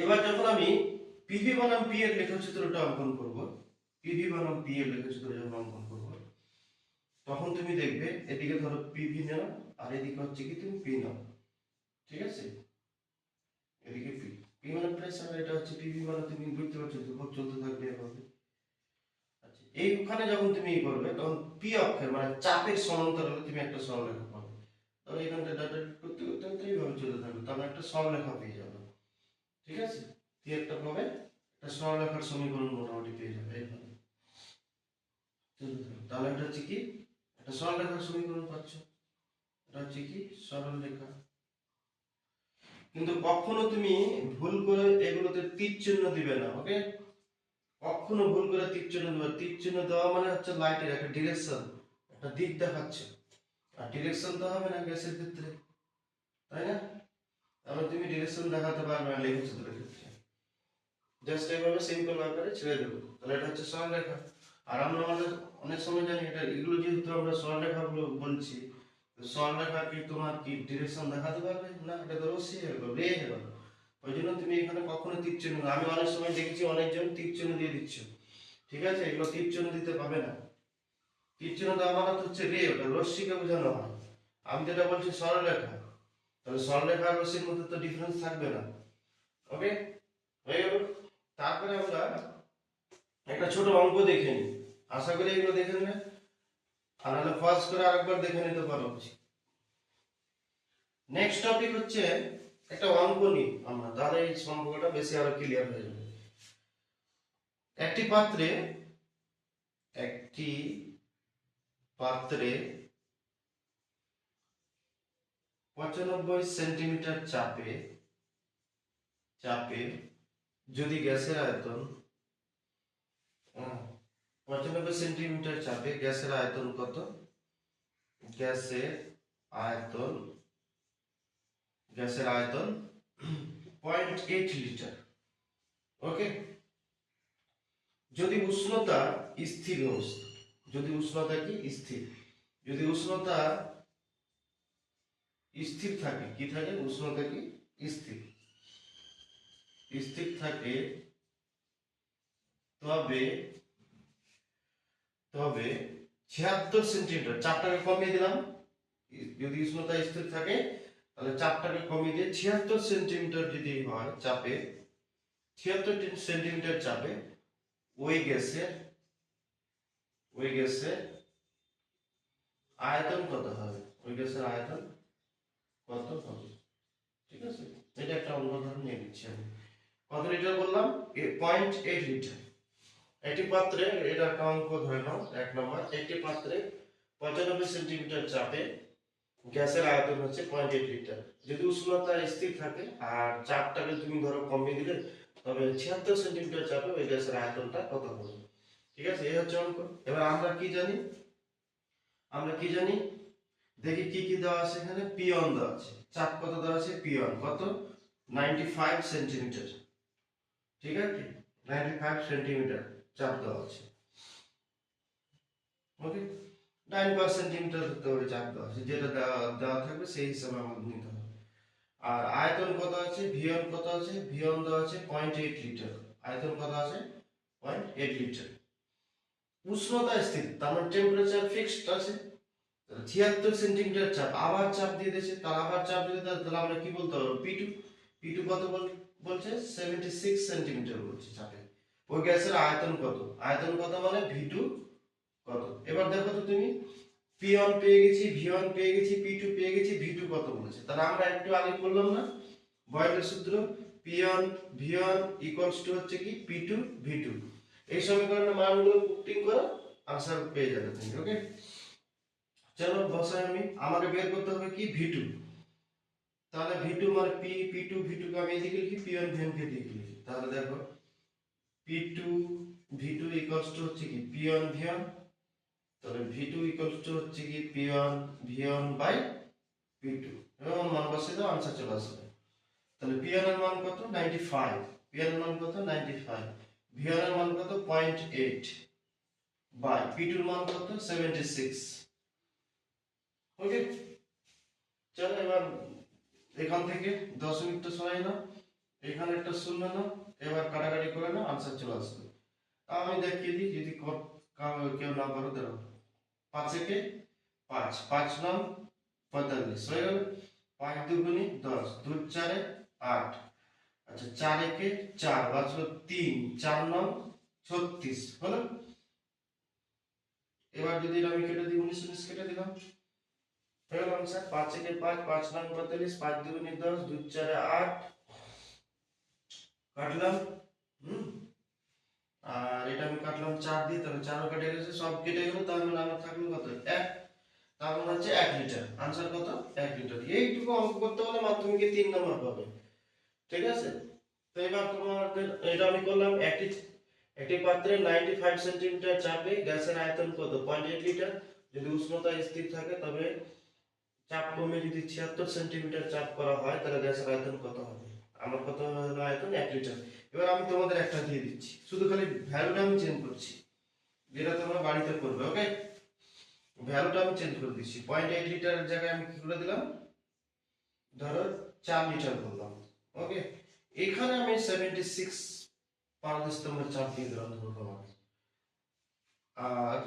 এবার যখন আমি পিভি বনাম পি এর লেখচিত্রটা অঙ্কন করব, পিভি বনাম পি এর লেখচিত্র যখন অঙ্কন করব, তখন তুমি দেখবে এদিকে ধরো পিভি নাও আর এদিকে হচ্ছে কি তুমি পি নাও। ঠিক আছে, এদিকে পি, পি মানে প্রেসার, এটা হচ্ছে পিভি মানে তুমি বুঝতে পারছো ধ্রুবক চলতে থাকবে এভাবে। আচ্ছা, এইখানে যখন তুমি করবে তখন পি অক্ষের মানে চাপের সমান্তরালে তুমি একটা সরলরেখা পাবে। তবে এখানটা ডাটা করতে করতে করতে এইভাবে চলতে থাকবে, তাহলে একটা সরলরেখা পেয়ে যাবে। ঠিক আছে, পি একটা পাবে, একটা সরলরেখার সমীকরণ মোটামুটি পেয়ে যাবে এইভাবে চলতে থাকবে। তাহলে এটা হচ্ছে কি একটা সরলরেখার সমীকরণ পাচ্ছ, এটা হচ্ছে কি সরলরেখা। কিন্তু কখনো তুমি ভুল করে এগুলোতে তীর চিহ্ন দিবে না। ওকে, কখনো ভুল করে তীর চিহ্ন দেবে, তীর চিহ্ন দেওয়া মানে হচ্ছে লাইটের একটা ডিরেকশন, একটা দিক দেখাচ্ছে। আর ডিরেকশন তো হবে না গ্যাসের ক্ষেত্রে, তাই না? তাহলে তুমি ডিরেকশন দেখাতে পারবে না লেখচিত্রের ক্ষেত্রে, জাস্ট এইভাবে সিম্পল আকারে ছেড়ে দেবো। তাহলে এটা হচ্ছে সরলরেখা। আর আমরা আমাদের অনেক সময় জানি এটা, এগুলো যেহেতু আমরা সরলরেখাগুলো বলছি, সরলরেখা কি তোমার কি ডিরেকশন দেখাতে পারবে না? এটা তো রশ্মি হয়ে গেল, রে হয়ে গেল। ওই জন্য তুমি এখানে কখনো তীর চিহ্ন, আমি অনেক সময় দেখেছি অনেকজন তীর চিহ্ন দিয়ে দিচ্ছ। ঠিক আছে, এগুলো তীর চিহ্ন দিতে পাবে না। তীর চিহ্ন দেওয়া মানে হচ্ছে রে, ওটা রশ্মিকে বোঝানো হয়। আমি যেটা বলছি সরলরেখা, তাহলে সরলরেখা আর রশ্মির মধ্যে তো ডিফারেন্স থাকবে না। ওকে, হয়ে গেল। তারপরে আমরা একটা ছোট অঙ্ক দেখে নিই, আশা করি এগুলো দেখে নেবে, আর নাহলে ফার্স্ট করে আরেকবার দেখে নিতে পারো। নেক্সট টপিক হচ্ছে একটা অঙ্ক নিই আমরা, তাহলে এই সম্পর্কটা বেশি আরো ক্লিয়ার হয়ে যাবে। একটি পাত্রে, একটি পাত্রে 95 সেন্টিমিটার চাপে চাপে যদি গ্যাসের আয়তন 95 সেন্টিমিটার চাপে গ্যাসের আয়তন কত? গ্যাসের আয়তন 0.8 লিটার। ওকে, যদি উষ্ণতা স্থির অবস্থা, যদি উষ্ণতা কি স্থির, যদি উষ্ণতা স্থির থাকে, কি থাকে, উষ্ণতা কি স্থির স্থির থাকে, তবে তবে 76 সেন্টিমিটার, চাপটাকে কমিয়ে দিলাম। যদি উষ্ণতা স্থির থাকে তাহলে চাপটাকে কমিয়ে দিয়ে 76 সেন্টিমিটার যদি হয় চাপে, 76 সেন্টিমিটার চাপে ওই গ্যাসের আয়তন কত হবে, ওই গ্যাসের আয়তন কত হবে। ঠিক আছে, এটা একটা অন্য উদাহরণ নিয়ে নিচ্ছি আমি। কত লিটার বললাম? 0.8 লিটার। একটি পাত্রে, এটা একটা অঙ্ক ধরে নাও, 1 নম্বর, একটি পাত্রে 95 সেন্টিমিটার চাপে গ্যাসের আয়তন হচ্ছে 0.8 লিটার। যদি উষ্ণতা স্থির থাকে আর চাপটাকে তুমি ধরো কমিয়ে দিলে, তবে 76 সেন্টিমিটার চাপে ওই গ্যাসের আয়তনটা কত হবে। ঠিক আছে, এই হচ্ছে অঙ্ক। এবার আমরা কি জানি, দেখি কি কি দেওয়া আছে এখানে। পিওন দেওয়া আছে, চাপ কত দেওয়া আছে, পিওন কত, 95 সেন্টিমিটার। ঠিক আছে, 95 সেন্টিমিটার চাপ দেওয়া আছে। ওকে, 9 সেন্টিমিটার ধরতে হবে চাপ দেওয়া আছে, যেটা দেওয়া থাকবে সেই হিসাবে আমাদের নিতে হবে। আর আয়তন কত আছে, ভিয়ন কত আছে, ভিয়ন দেওয়া আছে 0.8 লিটার, আয়তন কত আছে 0.8 লিটার। উষ্ণতা স্থির, তার মানে টেম্পারেচার ফিক্সড আছে। 76 সেন্টিমিটার চাপ, আবার চাপ দিয়ে দিয়েছে, তার আবার চাপ দিতে, তাহলে আমরা কি বলতে পারবো, পিটু। পিটু কত বলছে, 76 সেন্টিমিটার বলছে চাপে। ওই গ্যাসের আয়তন কত, আয়তন কত মানে ভিটু কত। এবার দেখো তো তুমি, পি1 পেয়ে গেছি, ভি1 পেয়ে গেছি, পি2 পেয়ে গেছি, ভি2 কত বলেছে। তাহলে আমরা একটু আগে বললাম না বয়েলের সূত্র, পি1 ভি1 ইকুয়ালস টু হচ্ছে কি পি2 ভি2। এই সমীকরণের মানগুলো পুটিং করো, আনসার পেয়ে যাবে তুমি। ওকে, চলো বসাই আমি, আমাকে বের করতে হবে কি ভি2। তাহলে ভি2 মানে পি2 ভি2 কে আমি এদিকে লিখি, পি1 ভি1 কে এদিকে লিখি। তাহলে দেখো পি2 ভি2 ইকুয়ালস টু হচ্ছে কি পি1 ভি1। তাহলে ভি2 ইকুয়ালস টু হচ্ছে কি পি1 ভি1 বাই পি2, এবং মান বসিয়ে দাও, আনসার চলে আসবে। তাহলে পি1 এর মান কত, 95, পি1 এর মান কত 95, ভি1 এর মান কত 0.8 বাই পি2 এর মান কত 76। ওকে, চলো এবার এখান থেকে দশমিকটা সরাই নাও, এখানে একটা শূন্য নাও, এবার কাটাকাটি করে নাও, আনসার চলে আসবে। আমি দেখিয়ে দিই, যদি কেউ না পারো দাঁড়াও। 5 একে 5, 5 নাম 45 হয়ে গেল। 5 দুগুণে 10, 2 4 8। আচ্ছা, 4 একে 4, বাঁচলো 3, 4 নাম 36 হলো। এবার যদি আমি কেটে দিই, 19 19 কেটে দিলাম, হয়ে গেল আনসার। 5 একে 5, 5 নাম 45, 5 দুগুণে 10, 2 4 8, কাটলাম। আর এটা আমি কাটলাম 4 দিয়ে, তাহলে 4ও কেটে গেছে, সব কেটে গেল, তার মানে আমার থাকলো কত 1, তার মানে হচ্ছে 1 লিটার। আনসার কত 1 লিটার। এইটুকু অঙ্ক করতে হলে মাধ্যমিকে 3 নম্বর পাবে। ঠিক আছে, তো এবার তোমাদের এটা আমি করলাম, একটি পাত্রে 95 সেন্টিমিটার চাপে গ্যাসের আয়তন কত 0.8 লিটার। যদি উষ্ণতা স্থির থাকে তবে চাপ কমে যদি 76 সেন্টিমিটার চাপ করা হয়, তাহলে গ্যাসের আয়তন কত হবে। আমার কত হলো আয়তন 1 লিটার। এবার আমি তোমাদের একটা দিয়ে দিচ্ছি, শুধু খালি ভ্যালুটা আমি চেঞ্জ করছি, যেটা তোমরা বাড়িতে করবে। ওকে, ভ্যালুটা আমি চেঞ্জ করে দিচ্ছি, 0.8 লিটারের জায়গায় আমি কি করে দিলাম, ধরো 4 লিটার বললাম। ওকে, এখানে আমি 76 পারদস্তম্ভের চাপ দিয়ে দিলাম ধরো তোমাকে। আর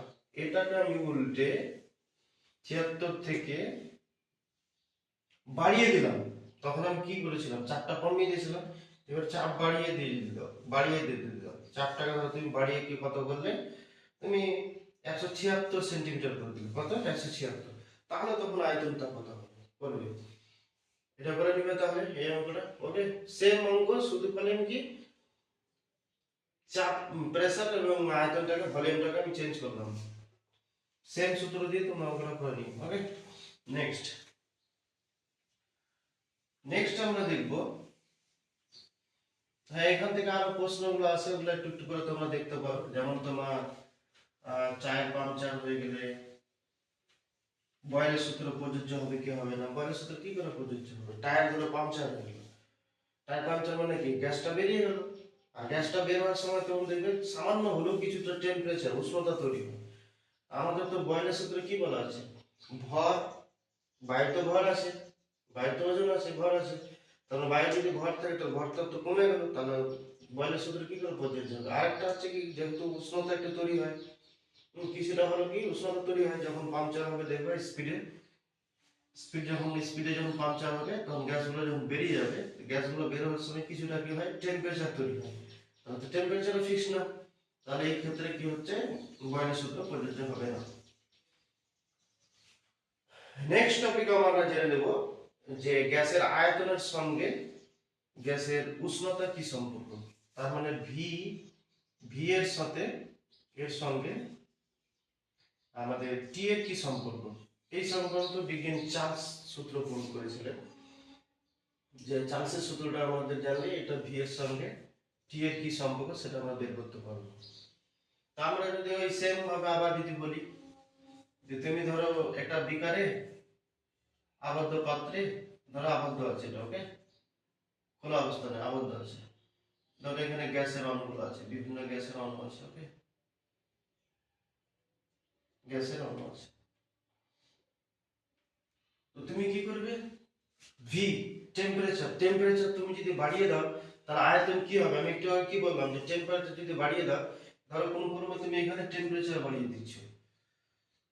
এটাকে আমি উল্টে 76 থেকে বাড়িয়ে দিলাম। তখন আমি কি করেছিলাম, চাপটা কমিয়ে দিয়েছিলাম, এবার চাপ বাড়িয়ে দিয়ে দিলাম। চাপটাকে ধরো তুমি বাড়িয়ে কি কত করলে, তুমি 176 সেন্টিমিটার করে দিলে, কত 176। তাহলে তখন আয়তনটা কত হবে করবে, এটা করে নিবে তাহলে এই অঙ্কটা। ওকে, সেম অঙ্ক, শুধু খালি আমি কি চাপ, প্রেসার এবং আয়তনটাকে, ভলিউমটাকে আমি চেঞ্জ করলাম। সেম সূত্র দিয়ে তোমরা অঙ্কটা করে নিও। ওকে, নেক্সট আমরা দেখব, হ্যাঁ এখান থেকে আরো প্রশ্নগুলো আছে, ওগুলো একটু একটু করে তোমরা দেখতে পারো। যেমন তোমার টায়ার পাংচার হয়ে গেলে বয়েলের সূত্র প্রযোজ্য হবে কি হবে না। বয়েলের সূত্র কি করে প্রযোজ্য হবে, টায়ার গুলো পাংচার হয়ে গেল, টায়ার পাংচার মানে কি, গ্যাসটা বেরিয়ে গেল। আর গ্যাসটা বের হওয়ার সময় তোমরা দেখবে সামান্য হলেও কিছুটা টেম্পারেচার, উষ্ণতা তৈরি হয়। আমাদের তো বয়েলের সূত্রে কি বলা আছে, ভর, বায়ুতে ভর আছে, বায়ুতে ওজন আছে, ভর আছে, তাহলে বায়ু যদি ভর থাকে তো ভরটা তো কমে গেল, তাহলে বয়লের সূত্র কি করে প্রযোজ্য হবে? আরেকটা হচ্ছে কি, যেহেতু উষ্ণতা একটু তৈরি হয়, কিছুটা হলো কি উষ্ণতা তৈরি হয় যখন পাংচার হবে, দেখবে স্পিডে যখন পাংচার হবে তখন গ্যাসগুলো যখন বেরিয়ে যাবে, গ্যাসগুলো বের হওয়ার সময় কিছুটা কি হয়, টেম্পারেচার তৈরি হয়। তাহলে তো টেম্পারেচার ফিক্স না, তাহলে এই ক্ষেত্রে কি হচ্ছে, বয়লের সূত্র প্রযোজ্য হবে না। নেক্সট টপিক আমরা জেনে নেব যে গ্যাসের আয়তনের সঙ্গে গ্যাসের উষ্ণতা কি সম্পর্ক। তার মানে ভি এর সাথে এর সঙ্গে আমাদের টি এর কি সম্পর্ক, এই সংক্রান্ত বিজ্ঞানী চার্লস সূত্র প্রয়োগ করেছিলেন। যে চার্লসের সূত্রটা আমাদের জানলে এটা ভি এর সঙ্গে টি এর কি সম্পর্ক সেটা আমরা বের করতে পারবো। তা আমরা যদি ওই সেম ভাবে আবার যদি বলি যে তুমি ধরো একটা বিকারে আবদ্ধ পাত্রে, ধরো আবদ্ধ আছে এটা, ওকে, খোলা অবস্থানে আবদ্ধ আছে, ধরো এখানে গ্যাসের অণুগুলো আছে, বিভিন্ন গ্যাসের অণু আছে, ওকে, গ্যাসের অণু আছে। তো তুমি কি করবে, ভি টেম্পারেচার তুমি যদি বাড়িয়ে দাও তাহলে আয়তন কি হবে, আমি একটু আগে কি বললাম যে টেম্পারেচার যদি বাড়িয়ে দাও, ধরো কোন করবে তুমি এখানে টেম্পারেচার বাড়িয়ে দিচ্ছ,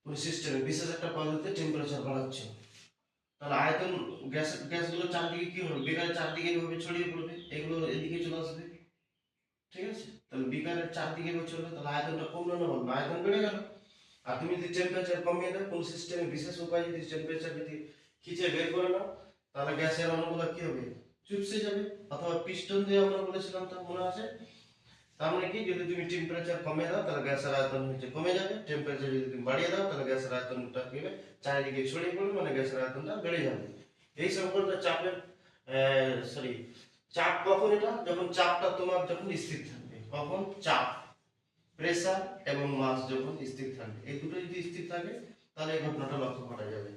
কোন সিস্টেমে বিশেষ একটা পদ্ধতিতে টেম্পারেচার বাড়াচ্ছ, তাহলে আয়তন গ্যাসগুলো চারদিকে কি হবে, বিকারের চারদিকে এভাবে ছড়িয়ে পড়বে, এগুলো এদিকে চলে আসবে, ঠিক আছে, তাহলে বিকারের চারদিকে এভাবে চলবে, তাহলে আয়তনটা কমলো না বলবে, আয়তন বেড়ে গেল। আর তুমি যদি টেম্পারেচার কমিয়ে দাও, কোন সিস্টেমে বিশেষ উপায়ে যদি টেম্পারেচার যদি খিচে বের করে নাও, তাহলে গ্যাসের অণুগুলো কি হবে, চুপসে যাবে, অথবা পিস্টন দিয়ে আমরা বলেছিলাম, তো মনে আছে। তার মানে কি, যদি তুমি টেম্পারেচার কমিয়ে দাও তাহলে গ্যাসের আয়তন হচ্ছে কমে যাবে, টেম্পারেচার যদি তুমি বাড়িয়ে দাও তাহলে গ্যাসের আয়তনটা কি হবে, চারিদিকে ছড়িয়ে পড়বে, মানে গ্যাসের আয়তনটা বেড়ে যাবে। এই সম্পর্ক চাপের চাপ কখন, এটা যখন চাপটা তোমার যখন স্থির থাকবে, কখন চাপ, প্রেসার এবং মাস যখন স্থির থাকবে, এই দুটো যদি স্থির থাকে তাহলে এই ঘটনাটা লক্ষ্য করা যাবে।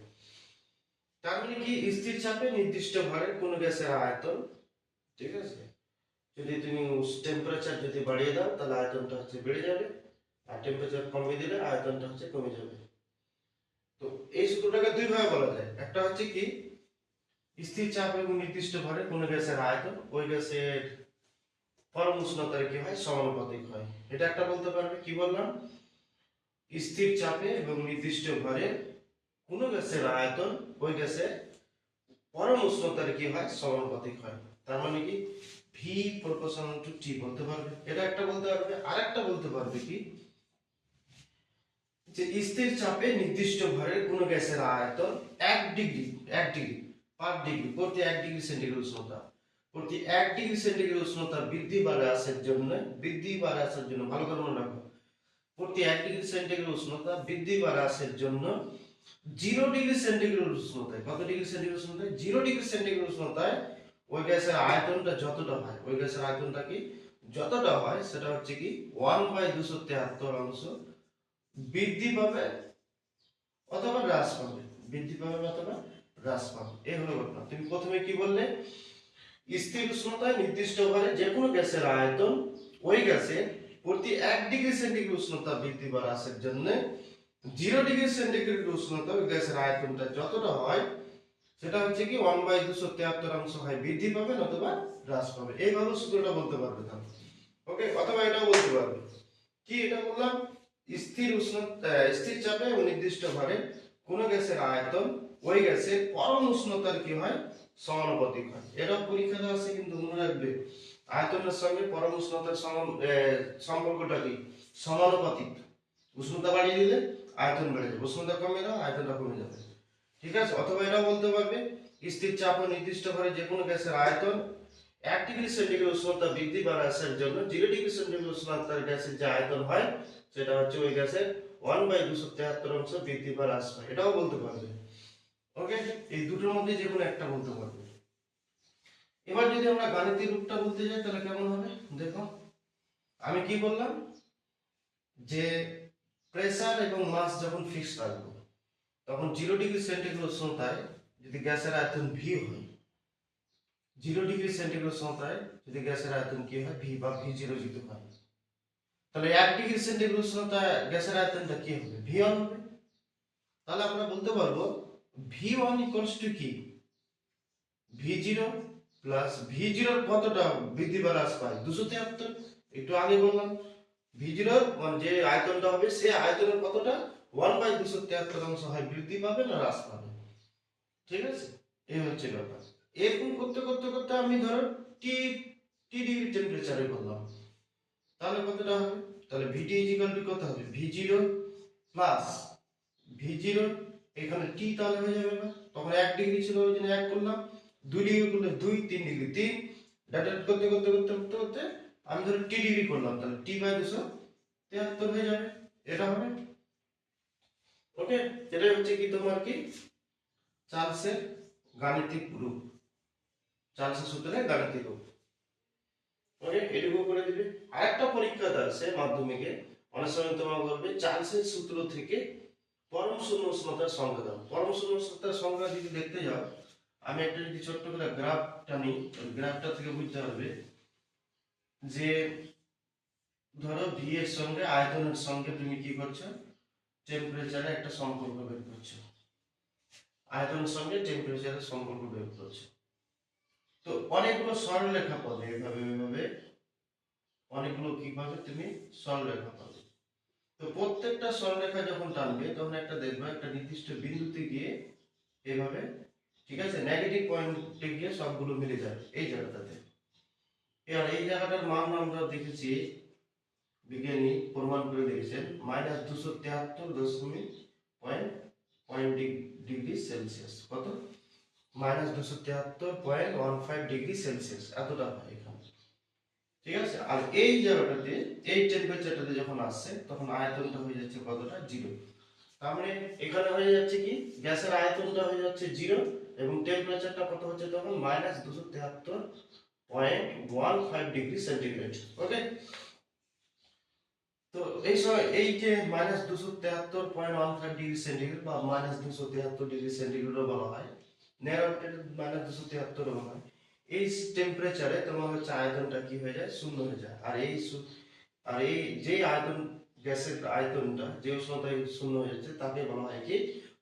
তার মানে কি, স্থির চাপে নির্দিষ্ট ভরের কোন গ্যাসের আয়তন, ঠিক আছে, যদি তুমি টেম্পারেচার যদি বাড়িয়ে দাও তাহলে আয়তনটা হচ্ছে বেড়ে যাবে, আর টেম্পারেচার কমিয়ে দিলে আয়তনটা হচ্ছে কমে যাবে। তো এই সূত্রটাকে দুই ভাবে বলা যায়, একটা হচ্ছে কি, স্থির চাপ এবং নির্দিষ্ট ভরে কোন গ্যাসের আয়তন ওই গ্যাসের পরম উষ্ণতার কি হয়, সমানুপাতিক হয়, এটা একটা বলতে পারবে। কি বললাম, স্থির চাপে এবং নির্দিষ্ট ভরে কোন গ্যাসের আয়তন ওই গ্যাসের পরম উষ্ণতার কি হয়, সমানুপাতিক হয়। তার মানে কি, ভি প্রপোর্শনাল টু টি বলতে পারবে, এটা একটা বলতে পারবে। আরেকটা বলতে পারবে কি, যে স্থির চাপে নির্দিষ্ট ভরের কোন গ্যাসের আয়তন 1 ডিগ্রি পার ডিগ্রি প্রতি 1 ডিগ্রি সেন্টিগ্রেড উষ্ণতা, প্রতি 1 ডিগ্রি সেন্টিগ্রেড উষ্ণতা বৃদ্ধি বা হ্রাসের জন্য ভালো করে মনে রাখো, প্রতি 1 ডিগ্রি সেন্টিগ্রেড উষ্ণতা বৃদ্ধি বা হ্রাসের জন্য 0 ডিগ্রি সেন্টিগ্রেড উষ্ণতায়, কত ডিগ্রি সেন্টিগ্রেড উষ্ণতায়, 0 ডিগ্রি সেন্টিগ্রেড উষ্ণতায় ওই গ্যাসের আয়তনটা যতটা হয়, ওই গ্যাসের আয়তনটা কি যতটা হয় সেটা হচ্ছে কি 1/273 অংশ বৃদ্ধি পাবে অথবা হ্রাস পাবে, বৃদ্ধি পাবে অথবা হ্রাস পাবে, এই হলো ঘটনা। তুমি প্রথমে কি বললে, স্থির উষ্ণতায় নির্দিষ্ট ভরে যে কোনো গ্যাসের আয়তন ওই গ্যাসে প্রতি 1 ডিগ্রি সেন্টিগ্রেড উষ্ণতা বৃদ্ধি বা হ্রাসের জন্য 0 ডিগ্রি সেন্টিগ্রেড উষ্ণতা ওই গ্যাসের আয়তনটা যতটা হয় সেটা হচ্ছে কি 1/273 অংশ হয় বৃদ্ধি পাবে অথবা হ্রাস পাবে, এইভাবে সূত্রটা বলতে পারবে তাহলে, ওকে। অথবা এটাও বলতে পারবে কি, এটা বললাম, স্থির চাপে ও নির্দিষ্ট ভরে কোন গ্যাসের আয়তন ওই গ্যাসের পরম উষ্ণতার কি হয়, সমানুপাতিক হয়। এটাও পরীক্ষাতে আসে, কিন্তু মনে রাখবে আয়তনের সঙ্গে পরম উষ্ণতার সম্পর্কটা কি, সমানুপাতিক। উষ্ণতা বাড়িয়ে দিলে আয়তন বেড়ে যাবে, উষ্ণতা কমে দাও আয়তনটা কমে যাবে, ঠিক আছে। অথবা এটাও বলতে পারবে, স্থির চাপ ও নির্দিষ্ট ভরে যে কোনো গ্যাসের আয়তন 1 ডিগ্রি সেন্টিগ্রেড উষ্ণতা বৃদ্ধি বা হ্রাসের জন্য 0 ডিগ্রি সেন্টিগ্রেড উষ্ণতার গ্যাসের যে আয়তন হয় সেটা হচ্ছে ওই গ্যাসের 1/273 অংশ বৃদ্ধি বা হ্রাস পায়, এটাও বলতে পারবে, ওকে। এই দুটোর মধ্যে যে কোনো একটা বলতে পারবে। এবার যদি আমরা গাণিতিক রূপটা বলতে যাই তাহলে কেমন হবে, দেখো আমি কি বললাম, যে প্রেসার এবং মাস যখন ফিক্স রাখবো তখন 0 ডিগ্রি সেন্টিগ্রেড উষ্ণতায় যদি গ্যাসের আয়তন ভি হয়, 0 ডিগ্রি সেন্টিগ্রেড উষ্ণতায় যদি গ্যাসের আয়তন কি হয়, ভি বা ভি জিরো যদি হয়, তাহলে 1 ডিগ্রি সেন্টিগ্রেড উষ্ণতায় গ্যাসের আয়তনটা কি হবে, ভি1 হবে, তাহলে আমরা বলতে পারবো V1 ইকুয়ালস টু কি, V0 প্লাস V0 কতটা বৃদ্ধি বা হ্রাস পায় 273। একটু আগে বললাম V0 মানে যে আয়তনটা হবে সে আয়তনের কতটা 1/273 অংশ হয় বৃদ্ধি পাবে না হ্রাস পাবে। ঠিক আছে, এই হচ্ছে ব্যাপার। এরকম করতে করতে করতে আমি ধরো টি টি ডিগ্রি টেম্পারেচারে করলাম, তাহলে কতটা হবে, তাহলে VT ইজ ইকুয়াল টু কত হবে V0 প্লাস V0 এখানে টি তাহলে হয়ে যাবে না, তখন 1 ডিগ্রি ছিল ওই জন্য 1 করলাম, 2 ডিগ্রি করলে 2, 3 ডিগ্রি 3, ডাটা করতে করতে করতে করতে করতে আমি ধরো টি ডিগ্রি করলাম, তাহলে টি বাই 273 হয়ে যাবে, এটা হবে। ওকে, এটা হচ্ছে কি তোমার কি চার্লসের গাণিতিক রূপ, চার্লসের সূত্রের গাণিতিক রূপ। ওকে, এটুকু করে দিবে। আরেকটা পরীক্ষা আছে মাধ্যমিকে, অনেক সময় তোমার বলবে চার্লসের সূত্র থেকে পরম শূন্য উষ্ণতার সংজ্ঞা দাও। পরম শূন্য উষ্ণতার সংজ্ঞা যদি দেখতে যাও, আমি একটা যদি ছোট্ট করে গ্রাফটা নিই, ওই গ্রাফটা থেকে বুঝতে হবে যে ধরো ভি এর সঙ্গে আয়তনের সঙ্গে তুমি কি করছো, টেম্পারেচারে একটা সম্পর্ক বের করছো, আয়তনের সঙ্গে টেম্পারেচারের সম্পর্ক বের করছো। তো অনেকগুলো সরলরেখা পাবে, এভাবে এভাবে অনেকগুলো কিভাবে তুমি সরলরেখা পাবে। তো প্রত্যেকটা সরলরেখা যখন টানবে তখন একটা দেখবে একটা নির্দিষ্ট বিন্দুতে গিয়ে এভাবে, ঠিক আছে, নেগেটিভ পয়েন্টে গিয়ে সবগুলো মিলে যাবে এই জায়গাটাতে। এবার এই জায়গাটার মান আমরা দেখেছি, বিজ্ঞানী প্রমাণ করে দিয়েছেন -273.5 ডিগ্রি সেলসিয়াস। কত? -273.15 ডিগ্রি সেলসিয়াস, এতটা হয় এখানে। ঠিক আছে, আর এই জায়গাটাতে এই টেম্পারেচারটাতে যখন আসছে তখন আয়তনটা হয়ে যাচ্ছে কতটা, 0। তার মানে এখানে হয়ে যাচ্ছে কি গ্যাসের আয়তনটা হয়ে যাচ্ছে 0 এবং টেম্পারেচারটা কত হচ্ছে তখন -273.15 ডিগ্রি সেন্টিগ্রেড। ওকে, তো এই সময় এই যে -273.15 ডিগ্রি সেন্টিগ্রেড বা -273 ডিগ্রি সেন্টিগ্রেডও বলা হয়, নেরোটেড -273 বলা হয়, এই টেম্পারেচারে তোমার হচ্ছে আয়তনটা কি হয়ে যায়, শূন্য হয়ে যায়। আর এই যে আয়তন, গ্যাসের আয়তনটা যে উষ্ণতায় শূন্য হয়ে যাচ্ছে তাকে বলা হয় কি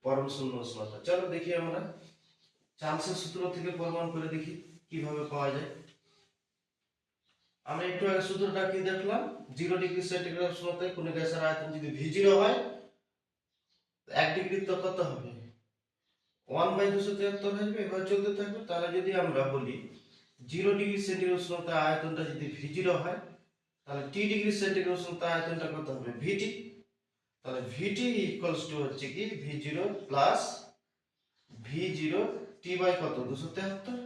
পরম শূন্য উষ্ণতা। চলো দেখি আমরা চার্লসের সূত্র থেকে প্রমাণ করে দেখি কিভাবে পাওয়া যায়। আমরা একটু আগে সূত্রটা কি দেখলাম, 0 ডিগ্রি সেন্টিগ্রেড উষ্ণতায় কোনো গ্যাসের আয়তন যদি V0 হয়, 1 ডিগ্রি তো কত হবে 1/273 হয়ে যাবে, এবার চলতে থাকবে। তাহলে যদি আমরা বলি 0 ডিগ্রি সেন্টিগ্রেড উষ্ণতায় আয়তনটা যদি V0 হয়, তাহলে T ডিগ্রি সেন্টিগ্রেড উষ্ণতায় আয়তনটা কত হবে VT। তাহলে VT ইকুয়ালস টু হচ্ছে কি V0 plus V0 T by কত 273,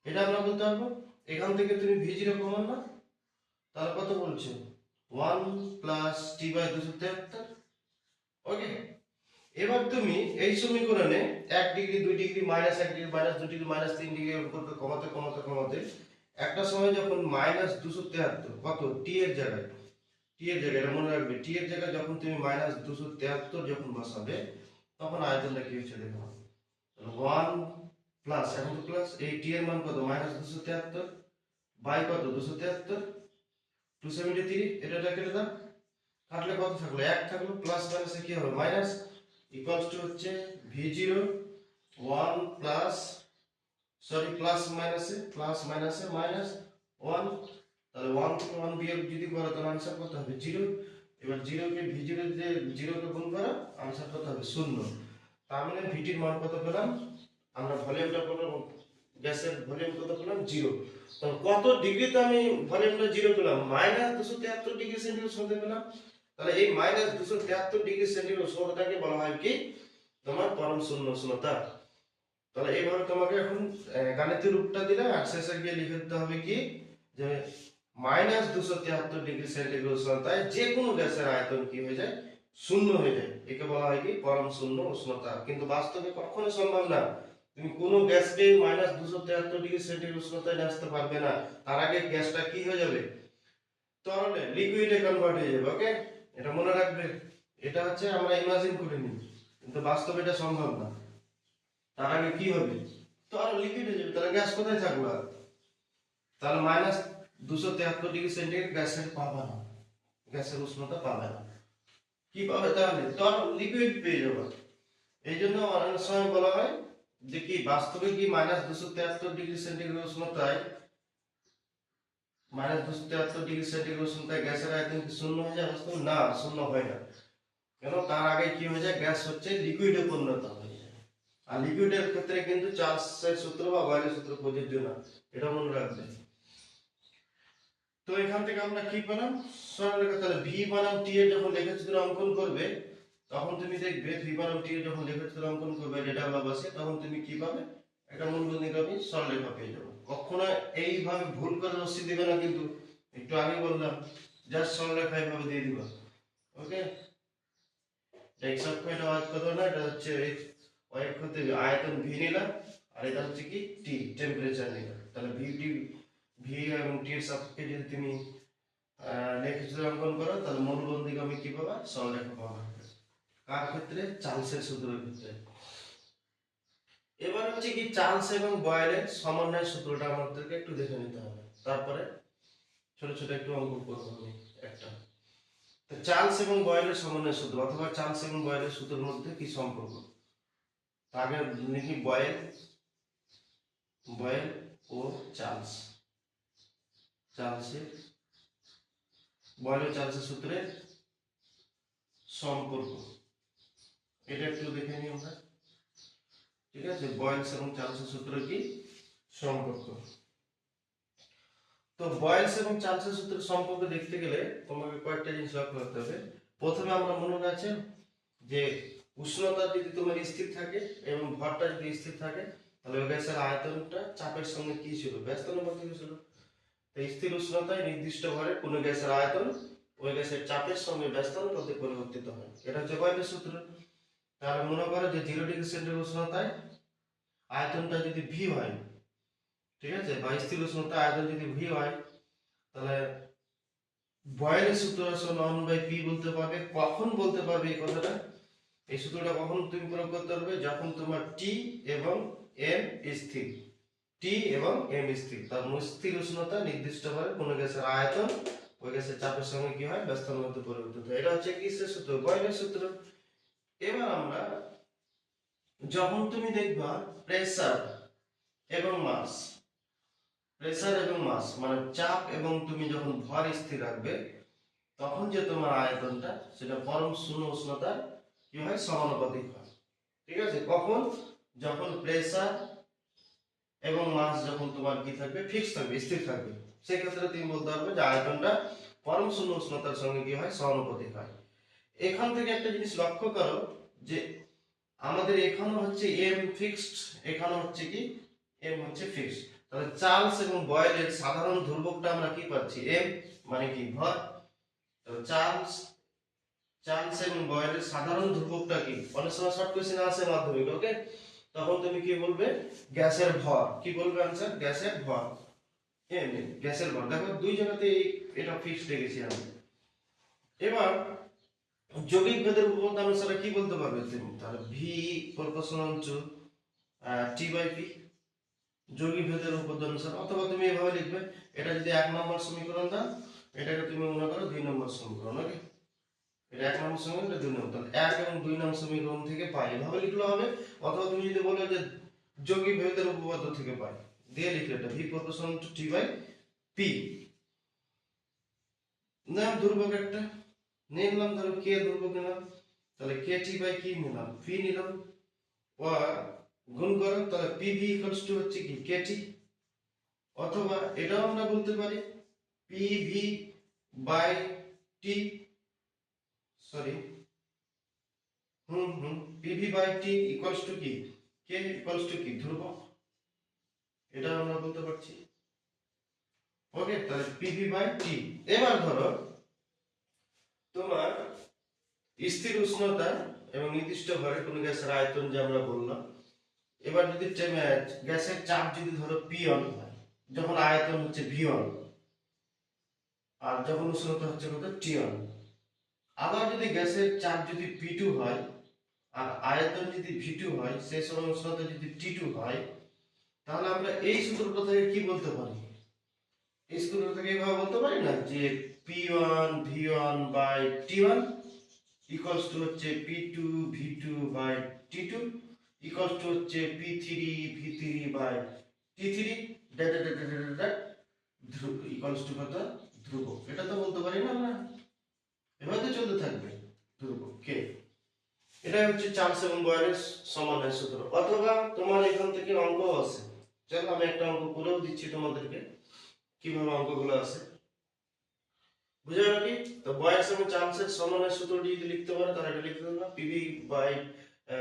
এটা আমরা বলতে পারবো। এখান থেকে তুমি V0 কমন না, তাহলে কত বলছো 1 প্লাস T বাই 273। ওকে, এবার তুমি এই সমীকরণে 1 degree 2 degree -1 degree -2 degree -3 degree করতে কমাতে কমাতে কমাতে একটা সময় যখন -273 কত টি এর জায়গায়, এটা মনে রাখবে, টি এর জায়গায় যখন তুমি -273 যখন বসাবে তখন আয়তনটা কি হচ্ছে দেখো, 1 প্লাস, এখন তো প্লাস, এই টি এর মান কত -273 বাই কত 273 273, এটা কেটে দাও, কাটলে কত থাকলো 1 থাকলো, প্লাস মাইনাসে কি হবে মাইনাস, ইকুয়ালস টু হচ্ছে V0 1 প্লাস, সরি প্লাস মাইনাসে মাইনাস 1, তাহলে 1 থেকে 1 বিয়োগ যদি করো তাহলে आंसर কত হবে 0। এবার 0 কে V0 দিয়ে 0 কে গুণ করো, आंसर কত হবে 0। তার মানে VT এর মান কত পেলাম আমরা, ভলিউমটা পেলাম, গ্যাসের ভলিউম কত পেলাম 0। তো কত ডিগ্রিতে আমি ভলিউমটা 0 পেলাম, -273 ডিগ্রি সেন্টিগ্রেড উষ্ণতা পেলাম। তাহলে এই -273 ডিগ্রি সেন্টিগ্রেড উষ্ণতাটাকে বলা হয় কি তোমার পরম শূন্য উষ্ণতা। তাহলে এইভাবে তোমাকে এখন গাণিতিক রূপটা দিলে আর শেষে গিয়ে লিখে দিতে হবে কি যে -273 ডিগ্রি সেন্টিগ্রেড উষ্ণতায় যে কোনো গ্যাসের আয়তন কি হয়ে যায়, শূন্য হয়ে যায়, একে বলা হয় কি পরম শূন্য উষ্ণতা। কিন্তু বাস্তবে কখনো সম্ভব না, তুমি কোনো গ্যাসকে -273 ডিগ্রি সেন্টিগ্রেড উষ্ণতায় নিয়ে আসতে পারবে না, তার আগে গ্যাসটা কি হয়ে যাবে, তরলে লিকুইডে কনভার্ট হয়ে যাবে। ওকে, এটা মনে রাখবে, এটা হচ্ছে আমরা ইমাজিন করে নিই, কিন্তু বাস্তবে এটা সম্ভব না। তার আগে কি হবে, তরল লিকুইড হয়ে যাবে, তাহলে গ্যাস কোথায় থাকবে, তাহলে -273 ডিগ্রি সেন্টিগ্রেড গ্যাসের পাবে না, গ্যাসের উষ্ণতা পাবে না, কি পাবে তাহলে তরল লিকুইড পেয়ে যাবে। এই জন্য অনেক সময় বলা হয় যে কি বাস্তবে কি -273 ডিগ্রি সেন্টিগ্রেড উষ্ণতায় -273 ডিগ্রি সেন্টিগ্রেড উষ্ণতায় গ্যাসের আয়তন কি শূন্য হয়ে যায়? বাস্তবে না, শূন্য হয় না। কেন? তার আগে কি হয়ে যায়, গ্যাস হচ্ছে লিকুইডে পরিণত হয়ে যায়। আর লিকুইডের ক্ষেত্রে কিন্তু চার্লসের সূত্র বা বয়েলের সূত্র প্রযোজ্য না, এটা মনে রাখবেন। তো এখান থেকে আমরা কি পেলাম, সরলরেখা। তাহলে ভি বনাম টি এর যখন লেখচিত্র অঙ্কন করবে তখন তুমি দেখবে ভি বনাম টি এর যখন লেখচিত্র অঙ্কন করবে ডেটা গুলো বসে, তখন তুমি কি পাবে, একটা মূলবিন্দুগামী সরলরেখা পেয়ে যাবে। কখনো এইভাবে ভুল করে রশ্মি দিবে না কিন্তু, একটু আগে বললাম জাস্ট সরলরেখা এইভাবে দিয়ে দিবা। ওকে, এক্স অক্ষ এটা ওয়াই অক্ষ না, এটা হচ্ছে ওয়াই অক্ষতে আয়তন ভি নিলাম, আর এটা হচ্ছে কি টি, টেম্পারেচার নিলাম। তাহলে ভি এবং টি এর সাপেক্ষে যদি তুমি লেখচিত্র অঙ্কন করো তাহলে মূলবিন্দুগামী কি পাবা, সরলরেখা পাবা। কার ক্ষেত্রে? চার্লসের সূত্রের ক্ষেত্রে। এবার হচ্ছে কি চার্লস এবং বয়েলের সমন্বয় সূত্রটা আমাদেরকে একটু দেখে নিতে হবে, তারপরে ছোট ছোট একটু অঙ্ক করবো আমি একটা। তো চার্লস এবং বয়েলের সমন্বয় সূত্র অথবা চার্লস এবং বয়েলের সূত্রের মধ্যে কি সম্পর্ক, আগে লিখি বয়েল ও চার্লস। বয়েল ও চার্লসের সূত্রের সম্পর্ক এটা একটু দেখে নিই আমরা। ঠিক আছে, বয়েলস এবং চার্লসের সূত্রের কি সম্পর্ক। তো বয়েলস এবং চার্লসের সূত্রের সম্পর্ক দেখতে গেলে তোমাকে কয়েকটা জিনিস লক্ষ্য করতে হবে। প্রথমে আমরা মনে রাখছি যে উষ্ণতা যদি তোমার স্থির থাকে এবং ভরটা যদি স্থির থাকে তাহলে ওই গ্যাসের আয়তনটা চাপের সঙ্গে কি ছিল, ব্যস্তানুপাতিক ছিল। তো স্থির উষ্ণতায় নির্দিষ্ট ভরে কোনো গ্যাসের আয়তন ওই গ্যাসের চাপের সঙ্গে ব্যস্তানুপাতে পরিবর্তিত হয়, এটা হচ্ছে বয়েলের সূত্র। তাহলে মনে করো যে 0 ডিগ্রি সেন্টিগ্রেড উষ্ণতায় আয়তনটা যদি ভি হয়, ঠিক আছে, বা স্থির উষ্ণতায় আয়তন যদি ভি হয়, তাহলে বয়েলের সূত্র সমান 1/p বলতে পারবে। কখন বলতে পারবে এই কথাটা, এই সূত্রটা কখন তুমি প্রয়োগ করতে পারবে, যখন তোমার টি এবং এম স্থির, টি এবং এম স্থির, তার স্থির উষ্ণতা নির্দিষ্টভাবে কোন গ্যাসের আয়তন ওই গ্যাসের চাপের সঙ্গে কি হয়, ব্যস্তানুপাতে পরিবর্তিত হয়। এটা হচ্ছে কিসের সূত্র, বয়েলের সূত্র। এবার আমরা যখন তুমি দেখবা প্রেসার এবং মাস, মানে চাপ এবং তুমি যখন ভর স্থির রাখবে তখন যে তোমার আয়তনটা সেটা পরম শূন্য উষ্ণতার কি হয়, সমানুপাতিক হয়। ঠিক আছে, কখন, যখন প্রেসার এবং মাস যখন তোমার কি থাকবে, ফিক্স থাকবে, স্থির থাকবে, সেই ক্ষেত্রে তুমি বলতে পারবে যে আয়তনটা পরম শূন্য উষ্ণতার সঙ্গে কি হয়, সমানুপাতিক হয়। এখান থেকে একটা জিনিস লক্ষ্য করো যে আমাদের এখানে হচ্ছে এম ফিক্সড, এখানে হচ্ছে কি এম হচ্ছে ফিক্সড। তাহলে চার্লস এবং বয়েলের সাধারণ ধ্রুবকটা আমরা কি পাচ্ছি, এম মানে কি ভর। তাহলে চার্লস এবং বয়েলের সাধারণ ধ্রুবকটা কি, অনেক সময় শর্ট কোশ্চেন আসে মাধ্যমিক, ওকে, তখন তুমি কি বলবে, গ্যাসের ভর, কি বলবে আনসার, গ্যাসের ভর, এম গ্যাসের ভর। দেখো দুই জায়গাতে এটা ফিক্সড রেখেছি আমি। এবার যৌগিক ভেদের উপপাদ্য অনুসারে কি বলতে পারবে তুমি, তাহলে V proportional to T by P, যৌগিক ভেদের উপপাদ্য অনুসারে। অথবা তুমি এভাবে লিখবে, এটা যদি 1 নম্বর সমীকরণ দাও, এটাকে তুমি মনে করো 2 নম্বর সমীকরণ, ওকে, এটা 1 নম্বর সমীকরণ, এটা 2 নম্বর, তাহলে 1 এবং 2 নম্বর সমীকরণ থেকে পাই, এভাবে লিখলে হবে। অথবা তুমি যদি বলো যে যৌগিক ভেদের উপপাদ্য থেকে পাই, দিয়ে লিখলে এটা V proportional to T by P. নাম ধ্রুবক একটা নিলাম, ধরো কে ধ্রুবক নিলাম, তাহলে কে টি বাই কি নিলাম, পি নিলাম, গুণ করো, তাহলে পিভি ইকুয়ালস টু হচ্ছে কি কেটি। অথবা এটাও আমরা বলতে পারি PV by T, sorry PV by T equals to কি কে ইকুয়ালস টু কি ধ্রুবক, এটা আমরা বলতে পারছি। ওকে, তাহলে পিভি বাই টি। এবার ধরো তোমার স্থির উষ্ণতা এবং নির্দিষ্ট ভরে কোনো গ্যাসের আয়তন যে আমরা বললাম। এবার যদি গ্যাসের চাপ যদি ধরো P1 হয়, যখন আয়তন হচ্ছে V1, আর যখন উষ্ণতা হচ্ছে কত T1। আবার যদি গ্যাসের চাপ যদি P2 হয় আর আয়তন যদি V2 হয়, সেই সময় উষ্ণতা যদি T2 হয়, তাহলে আমরা এই সূত্রটা থেকে কি বলতে পারি, এই সূত্র থেকে এইভাবে বলতে পারি না যে P1 V1 by T1 equals to হচ্ছে P2 V2 by T2 equal to হচ্ছে P3 V3 by T3 Dhruv equal to কত ধ্রুব। এটা তো বলতে পারি না আমরা, এভাবে তো চলতে থাকবে ধ্রুব কে। এটা হচ্ছে চার্লস এবং বয়েলের সমানের সূত্র। অথবা তোমার এখান থেকে অঙ্ক আছে, চলো আমি একটা অঙ্ক করেও দিচ্ছি তোমাদেরকে কিভাবে অঙ্কগুলো আছে, বুঝে গেল কি? তো বয়েলস এবং চার্লসের সমানের সূত্রটি যদি লিখতে পারো তাহলে এটা লিখতে পারো PV by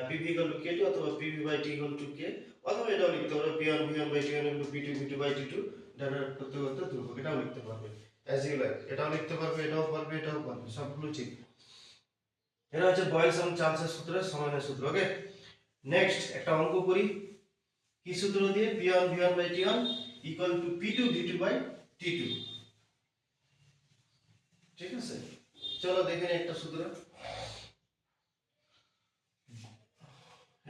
PV equal to কে2 অথবা PV by T equal to K, অথবা এটাও লিখতে পারো p1 v1 by t1 equal to p2 v2 by t2 direct করতে করতে ধ্রুবক, এটাও লিখতে পারবে অ্যাজ ইউ লাইক, এটাও লিখতে পারবে, এটাও পারবে, এটাও পারবে, সবগুলো ঠিক। এটা হচ্ছে বয়েলস এবং চার্লসের সূত্রের সমানের সূত্র। ওকে, নেক্সট একটা অঙ্ক করি। কি সূত্র দিয়ে? p1 v1 by t1 equal to p2 v2 by t2। ঠিক আছে, চলো দেখে নিই একটা সূত্র।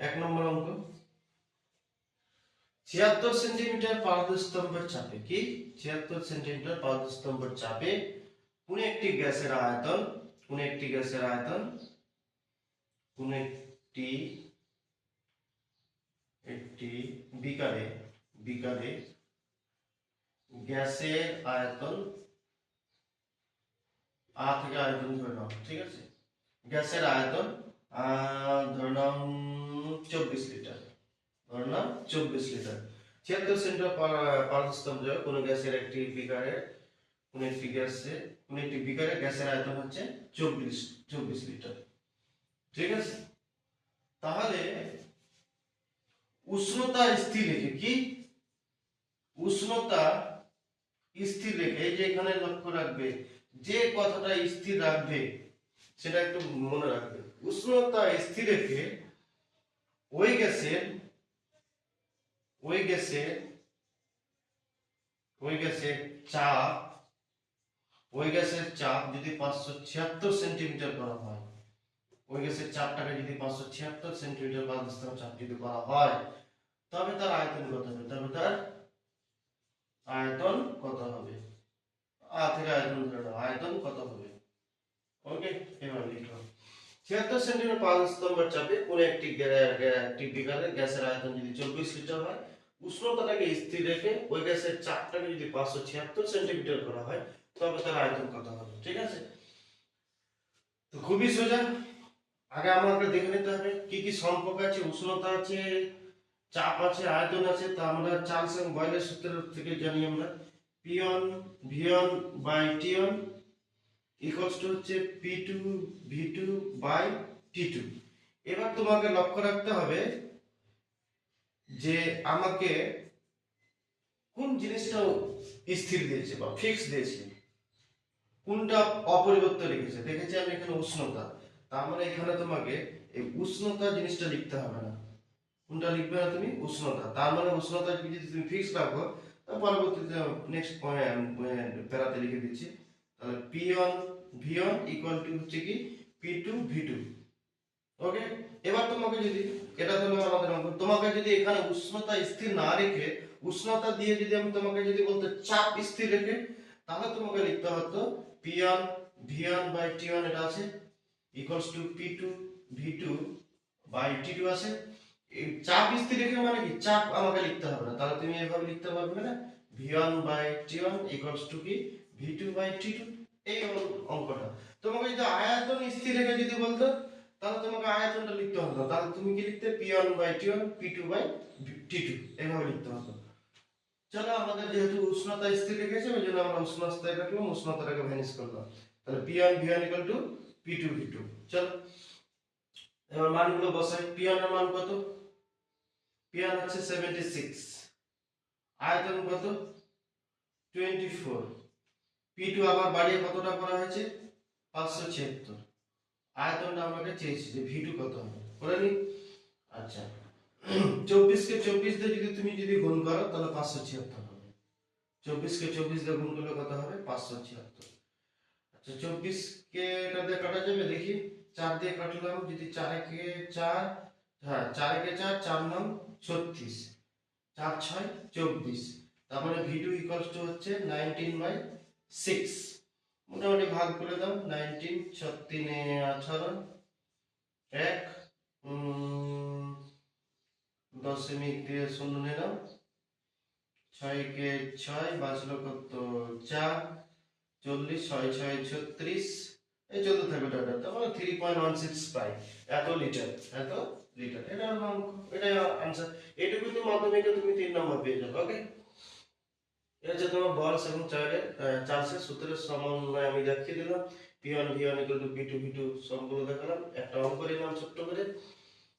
এক নম্বর অঙ্ক, 76 সেন্টিমিটার পারদস্তম্ভের চাপে, কি 76 সেন্টিমিটার পারদস্তম্ভের চাপে কোন একটি গ্যাসের আয়তন, কোন একটি গ্যাসের আয়তন, কোন একটি বিকারে গ্যাসের আয়তন, আ থেকে আয়তন ধরে নাও, ঠিক আছে, গ্যাসের আয়তন ধরে নাও 24 লিটার, ধরে নাও 24 লিটার। 76 সেন্টিমিটার পারদস্তম্ভ কোন গ্যাসের একটি বিকারে, কোন একটি বিকারে গ্যাসের আয়তন হচ্ছে 24 লিটার, ঠিক আছে। তাহলে উষ্ণতা স্থির রেখে, কি উষ্ণতা স্থির রেখে, এই যে এখানে লক্ষ্য রাখবে, যে কথাটা স্থির রাখবে সেটা একটু মনে রাখবে। উষ্ণতা স্থির রেখে ওই গ্যাসের চাপ যদি 576 সেন্টিমিটার করা হয়, ওই গ্যাসের চাপটাকে যদি 576 সেন্টিমিটার পারদস্তম্ভ চাপ যদি করা হয়, তবে তার আয়তন কত হবে? আ থেকে আয়তন ধরে নাও, আয়তন কত হবে? ওকে, এবার লিখো 76 সেন্টিমিটার পারদস্তম্ভের চাপে কোন একটি বিকারে গ্যাসের আয়তন যদি 24 লিটার হয়, উষ্ণতাটাকে স্থির রেখে ওই গ্যাসের চাপটাকে যদি 576 সেন্টিমিটার করা হয়, তবে তার আয়তন কত হবে? ঠিক আছে, তো খুবই সোজা। আগে আমাকে দেখে নিতে হবে কি কি সম্পর্ক আছে, উষ্ণতা আছে, চাপ আছে, আয়তন আছে। তা আমরা চার্লস এবং বয়েলের সূত্র থেকে জানি আমরা p1 v1 by t1 equals to হচ্ছে p2 v2 বাই t2। এবার তোমাকে লক্ষ্য রাখতে হবে যে আমাকে কোন জিনিসটা স্থির দিয়েছে বা ফিক্স দিয়েছে, কোনটা অপরিবর্তিত রেখেছে। দেখেছি আমি এখানে উষ্ণতা, তার মানে এখানে তোমাকে এই উষ্ণতা জিনিসটা লিখতে হবে না। কোনটা লিখবে না তুমি? উষ্ণতা। তার মানে উষ্ণতা যদি তুমি ফিক্স রাখো, তাহলে পরবর্তীতে নেক্সট প্যারাতে লিখে দিচ্ছি। তাহলে p1 v1 ইকুয়াল টু হচ্ছে কি p2 v2। ওকে, এবার তোমাকে যদি, এটা হলো আমাদের অঙ্ক, তোমাকে যদি এখানে উষ্ণতা স্থির না রেখে উষ্ণতা দিয়ে যদি আমি তোমাকে যদি বলতে চাপ স্থির রেখে, তাহলে তোমাকে লিখতে হতো p1 v1 বাই t1, এটা আছে equals to p2 v2 by t2 আছে। এই চাপ স্থির রেখে মানে কি চাপ আমাকে লিখতে হবে না, তাহলে তুমি এভাবে লিখতে পারবে না v1 by t1 equals to কি v2 বাই t2। এই অঙ্কটা তোমাকে যদি আয়তন স্থির রেখে যদি বলতো, তাহলে তোমাকে আয়তনটা লিখতে হতো, তাহলে তুমি কি লিখতে p1 by t1 p2 by t2 এভাবে লিখতে হতো। চলো, আমাদের যেহেতু উষ্ণতা স্থির রেখেছে ওই জন্য আমরা উষ্ণতা রাখলাম, উষ্ণতাটাকে ভ্যানিশ করলাম। তাহলে p1 v1 equal to p2 v2। চলো এবার মানগুলো বসাই। p1 এর মান কত? p1 হচ্ছে 76, আয়তন কত 24, p2 আবার বাড়িয়ে কতটা করা হয়েছে 576, আয়তনটা আমাকে চেয়েছি যে v2 কত হবে, করে নি। আচ্ছা 24 কে 24 দিয়ে তুমি যদি গুণ করো তাহলে 576 হবে। 24 কে 24 দিয়ে গুণ করলে কত হবে? 576। আচ্ছা 24 কে এটা দিয়ে কাটা যাবে, দেখি 4 দিয়ে কাটলাম, যদি 4 একে 4, হ্যাঁ 4 একে 4, 4 9 36, 4 6 24, তার মানে v2 ইকুয়ালস টু হচ্ছে 19/6। মোটামুটি ভাগ করে দাও, 19 6 3 18, 1 দশমিক দিয়ে শূন্য নিলাম, 6 কে 6 বাঁচলো কত 4, 40, 6 6 36, এই 14 থাকবে টাকা, তার মানে 3.16 পাই, এত লিটার, এত লিটার। এটা হলো অঙ্ক, এটাই আনসার। এইটুকু তুমি মাধ্যমিকে তুমি 3 নম্বর পেয়ে যাবে। ওকে, এটা হচ্ছে তোমার বলস এবং চার্জের সূত্রের সমন্বয় আমি দেখিয়ে দিলাম। P1 V1 P2 V2 সবগুলো দেখালাম, একটা অঙ্ক নিলাম ছোট্ট করে।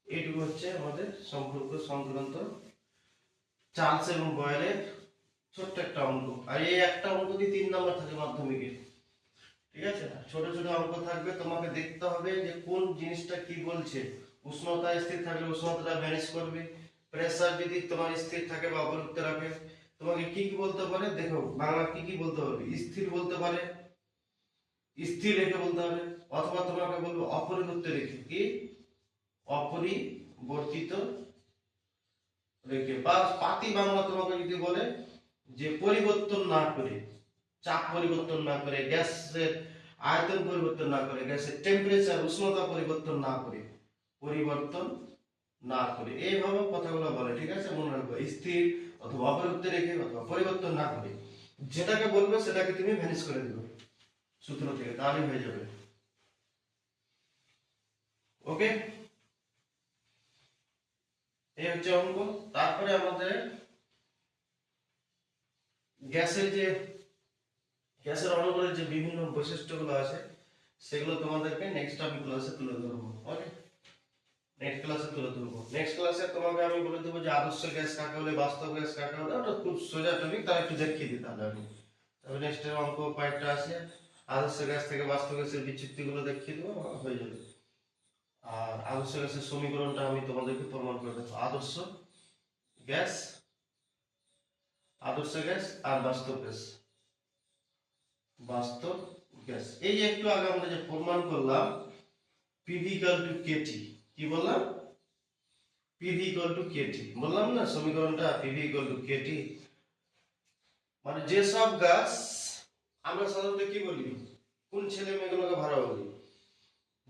এইটুকু হচ্ছে আমাদের সম্পর্ক সংক্রান্ত চার্লস এবং বয়েলের ছোট্ট একটা অঙ্ক। আর এই একটা অঙ্ক দিয়ে 3 নম্বর থাকে মাধ্যমিকে, ঠিক আছে? ছোট ছোট অঙ্ক থাকবে, তোমাকে দেখতে হবে যে কোন জিনিসটা কি বলছে। উষ্ণতা স্থির থাকলে উষ্ণতাটা ম্যানেজ করবে, প্রেসার যদি তোমার স্থির থাকে বা অবলুপ্ত রাখে, তোমাকে কি কি বলতে পারে দেখো, বাংলা কি কি বলতে পারবে, স্থির বলতে পারে, স্থির রেখে বলতে হবে, অথবা তোমাকে বলবো অপরিবর্তিত রেখে, কি অপরিবর্তিত রেখে, বা পাতি বাংলা তোমাকে যদি বলে যে পরিবর্তন না করে, চাপ পরিবর্তন না করে, গ্যাসের আয়তন পরিবর্তন না করে, গ্যাসের টেম্পারেচার উষ্ণতা পরিবর্তন না করে, পরিবর্তন না করে, এইভাবে কথাগুলো বলে, ঠিক আছে? মনে রাখবে, স্থির অথবা অপরিবর্তিত রেখে অথবা পরিবর্তন না করে, যেটাকে বলবে সেটাকে তুমি ভ্যানিশ করে দিবে সূত্র থেকে, তাহলেই হয়ে যাবে। ওকে, এই হচ্ছে অঙ্ক। তারপরে আমাদের গ্যাসের অনুগুলোর যে বিভিন্ন বৈশিষ্ট্যগুলো আছে সেগুলো তোমাদেরকে নেক্সট আমি ক্লাসে তুলে ধরবো। ওকে, নেক্সট ক্লাসে তুলে ধরবো। নেক্সট ক্লাসে তোমাকে আমি বলে দেবো যে আদর্শ গ্যাস কাকে বলে, বাস্তব গ্যাস কাকে বলে, ওটা খুব সোজা টপিক, তার একটু দেখিয়ে দিই তাহলে আমি। তবে নেক্সট অঙ্ক কয়েকটা আছে, আদর্শ গ্যাস থেকে বাস্তব গ্যাসের বিচ্যুতিগুলো দেখিয়ে দেবো, হয়ে যাবে। আর আদর্শ গ্যাসের সমীকরণটা আমি তোমাদেরকে প্রমাণ করে দেবো। গ্যাস আদর্শ গ্যাস আর বাস্তব গ্যাস, বাস্তব গ্যাস, এই যে একটু আগে আমরা যে প্রমাণ করলাম পিভি ইকুয়াল টু কেটি, কি বললাম? পিভি ইকুয়াল টু কেটি বললাম না, সমীকরণটা পিভি ইকুয়াল টু কেটি। মানে যেসব গ্যাস আমরা সাধারণত কি বলি, কোন ছেলে মেয়েগুলোকে ভালো বলি,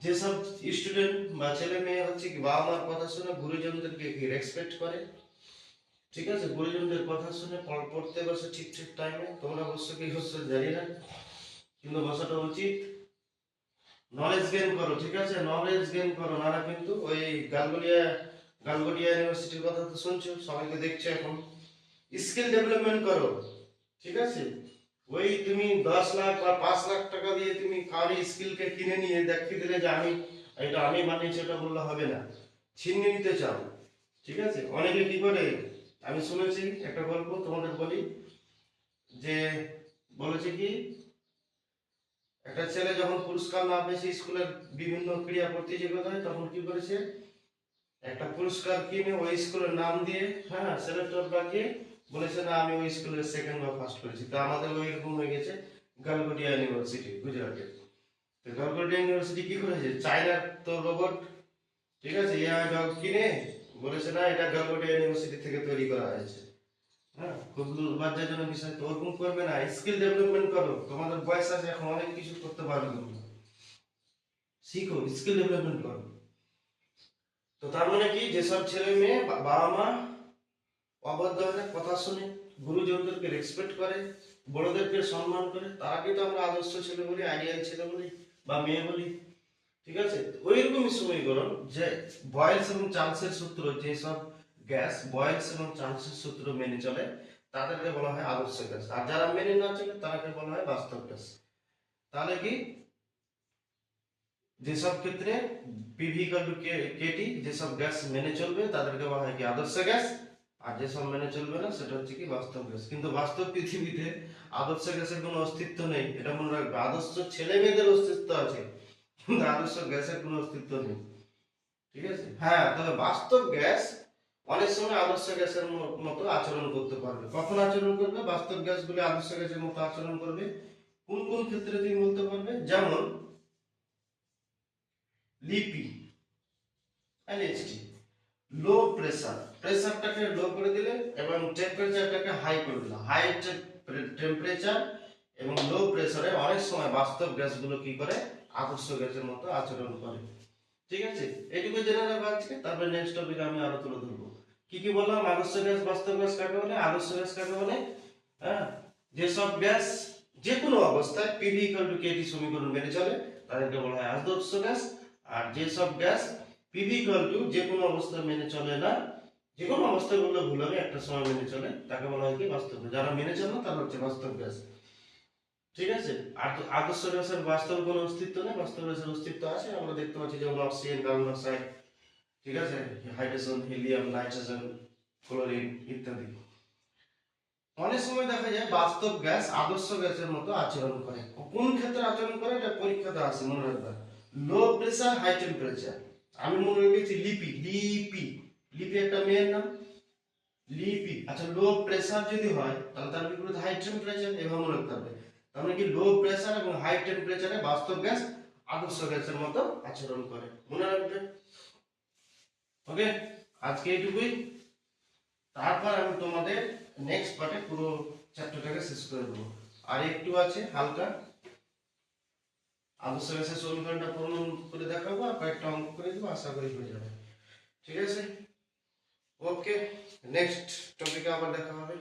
যেসব স্টুডেন্ট বা ছেলে মেয়ে হচ্ছে কি বাবা মার কথা শুনে গুরুজনদেরকে কি রেসপেক্ট করে, ঠিক আছে? গুরুজনদের কথা শুনে পড়তে বসে ঠিক ঠিক টাইমে। তোমরা অবশ্য কি করছো জানি না, কিন্তু বসাটা উচিত। নলেজ গেইন করো, ঠিক আছে? নলেজ গেইন করো, নারা কিন্তু ওই গালগোটিয়া ইউনিভার্সিটির কথা তো শুনছো, সবাইকে দেখছো এখন। স্কিল ডেভেলপমেন্ট করো, ঠিক আছে? ওই তুমি 10 লাখ বা 5 লাখ টাকা দিয়ে তুমি কারি স্কিলকে কিনে নিয়ে দেখিয়ে দিলে যে এটা আমি বানিয়েছি, এটা বললে হবে না। ছিনিয়ে নিতে চাও, ঠিক আছে? অনেকে কি করে, আমি শুনেছি একটা গল্প তোমাদের বলি, যে বলেছে কি একটা ছেলে যখন পুরস্কার না পেয়েছে স্কুলের বিভিন্ন ক্রীড়া প্রতিযোগিতায়, তখন কি করেছে, একটা পুরস্কার কিনে ওই স্কুলের নাম দিয়ে, হ্যাঁ, সেলেক্টর বাকিয়ে বলেছে না আমি ওই স্কুলের সেকেন্ড বা ফার্স্ট করেছি। তো আমাদের ওই রকম হয়ে গেছে গালগোটিয়া ইউনিভার্সিটি, গুজরাটে। তো গালগোটিয়া ইউনিভার্সিটি কি করেছে, চায়নার তো রোবট, ঠিক আছে, এআই ডগ কিনে বলেছে না এটা গালগোটিয়া ইউনিভার্সিটি থেকে তৈরি করা হয়েছে। হ্যাঁ, খুব লজ্জাজনক বিষয়। তো ওরকম করবে না, স্কিল ডেভেলপমেন্ট করো, তোমাদের বয়স আছে এখন, অনেক কিছু করতে পারবে তোমরা, শিখো, স্কিল ডেভেলপমেন্ট করো। তো তার মানে কি, যেসব ছেলে মেয়ে বাবা মা অবাধ্য হয়, কথা শুনে, গুরুজনদেরকে রেসপেক্ট করে, বড়দেরকে সম্মান করে, তারা কিন্তু আমরা আদর্শ ছেলে বলি, আইডিয়াল ছেলে বলি বা মেয়ে বলি, ঠিক আছে? ওই রকমই সমীকরণ, যে বয়েলস এবং চার্লসের সূত্র, যেসব গ্যাস বয়েলস এবং চার্লসের সূত্র মেনে চলে তাদেরকে বলা হয় আদর্শ গ্যাস, আর যারা মেনে না চলে তাদেরকে বলা হয় বাস্তব গ্যাস। তাহলে কি, যেসব ক্ষেত্রে পিভি ইকুয়াল টু কেটি, যেসব গ্যাস মেনে চলবে তাদেরকে বলা হয় কি আদর্শ গ্যাস, আর যেসব মেনে চলবে না সেটা হচ্ছে কি বাস্তব গ্যাস। কিন্তু বাস্তব পৃথিবীতে আদর্শ গ্যাসের কোনো অস্তিত্ব নেই, এটা মনে রাখবে। আদর্শ ছেলে মেয়েদের অস্তিত্ব আছে, কিন্তু আদর্শ গ্যাসের কোনো অস্তিত্ব নেই, ঠিক আছে? হ্যাঁ, তবে বাস্তব গ্যাস অনেক সময় আদর্শ গ্যাসের মতো আচরণ করতে পারবে। কখন আচরণ করবে? বাস্তব গ্যাসগুলি আদর্শ গ্যাসের মতো আচরণ করবে কোন কোন ক্ষেত্রে তুমি বলতে পারবে, যেমন লিপি এনএইচটি, লো প্রেসার, প্রেসারটাকে লো করে দিলে এবং টেম্পারেচারটাকে হাই করে দিলে, হাই টেম্পারেচার এবং লো প্রেসারে অনেক সময় বাস্তব গ্যাসগুলো কি করে, আদর্শ গ্যাসের মতো আচরণ করে। ঠিক আছে, এইটুকু জেনে রাখবো আজকে। তারপরে নেক্সট টপিকে আমি আরো তুলে ধরবো। কি কি বললাম? আদর্শ গ্যাস, বাস্তব গ্যাস কাকে বলে? আদর্শ গ্যাস কাকে বলে? হ্যাঁ, যেসব গ্যাস যে কোনো অবস্থায় পিভি ইকুয়াল টু কেটি সমীকরণ মেনে চলে তাদেরকে বলা হয় আদর্শ গ্যাস। আর যেসব গ্যাস পিভি ইকুয়াল টু যে কোনো অবস্থায় মেনে চলে না, যে কোনো অবস্থায় বললে ভুল হবে, একটা সময় মেনে চলে, তাকে বলা হয় কি? বাস্তব গ্যাস। যারা মেনে চলে না তারা হচ্ছে বাস্তব গ্যাস। ঠিক আছে। আর তো আদর্শ গ্যাসের বাস্তব কোনো অস্তিত্ব নেই, বাস্তব গ্যাসের অস্তিত্ব আছে। আমরা দেখতে পাচ্ছি যেমন অক্সিজেন, কার্বন ডাই অক্সাইড, ঠিক আছে, হাইড্রোজেন, হিলিয়াম, নাইট্রোজেন, ক্লোরিন ইত্যাদি। অনেক সময় দেখা যায় বাস্তব গ্যাস আদর্শ গ্যাসের মতো আচরণ করে। কোন ক্ষেত্রে আচরণ করে এটা পরীক্ষাতে আসে, মনে রাখবা। Low pressure, high temperature. আমি মনে রেখেছি লিপি, লিপি, লিপি একটা মেয়ের নাম, লিপি। আচ্ছা, লো প্রেসার যদি হয় তাহলে তার বিপরীত হাই টেম্পারেচার, এভাবে মনে রাখতে হবে। তার মানে কি, লো প্রেসার এবং হাই টেম্পারেচারে বাস্তব গ্যাস আদর্শ গ্যাসের মতো আচরণ করে, মনে রাখবে। ওকে, আজকে এইটুকুই। তারপর আমি তোমাদের নেক্সট পার্টে পুরো চ্যাপ্টারটাকে শেষ করে দেবো। আর একটু আছে হালকা, আদর্শ গ্যাসের সমীকরণটা প্রমাণ করে দেখাবো আর কয়েকটা অঙ্ক করে দেবো, আশা করি হয়ে যাবে। ঠিক আছে, ওকে, নেক্সট টপিকে আবার দেখা হবে।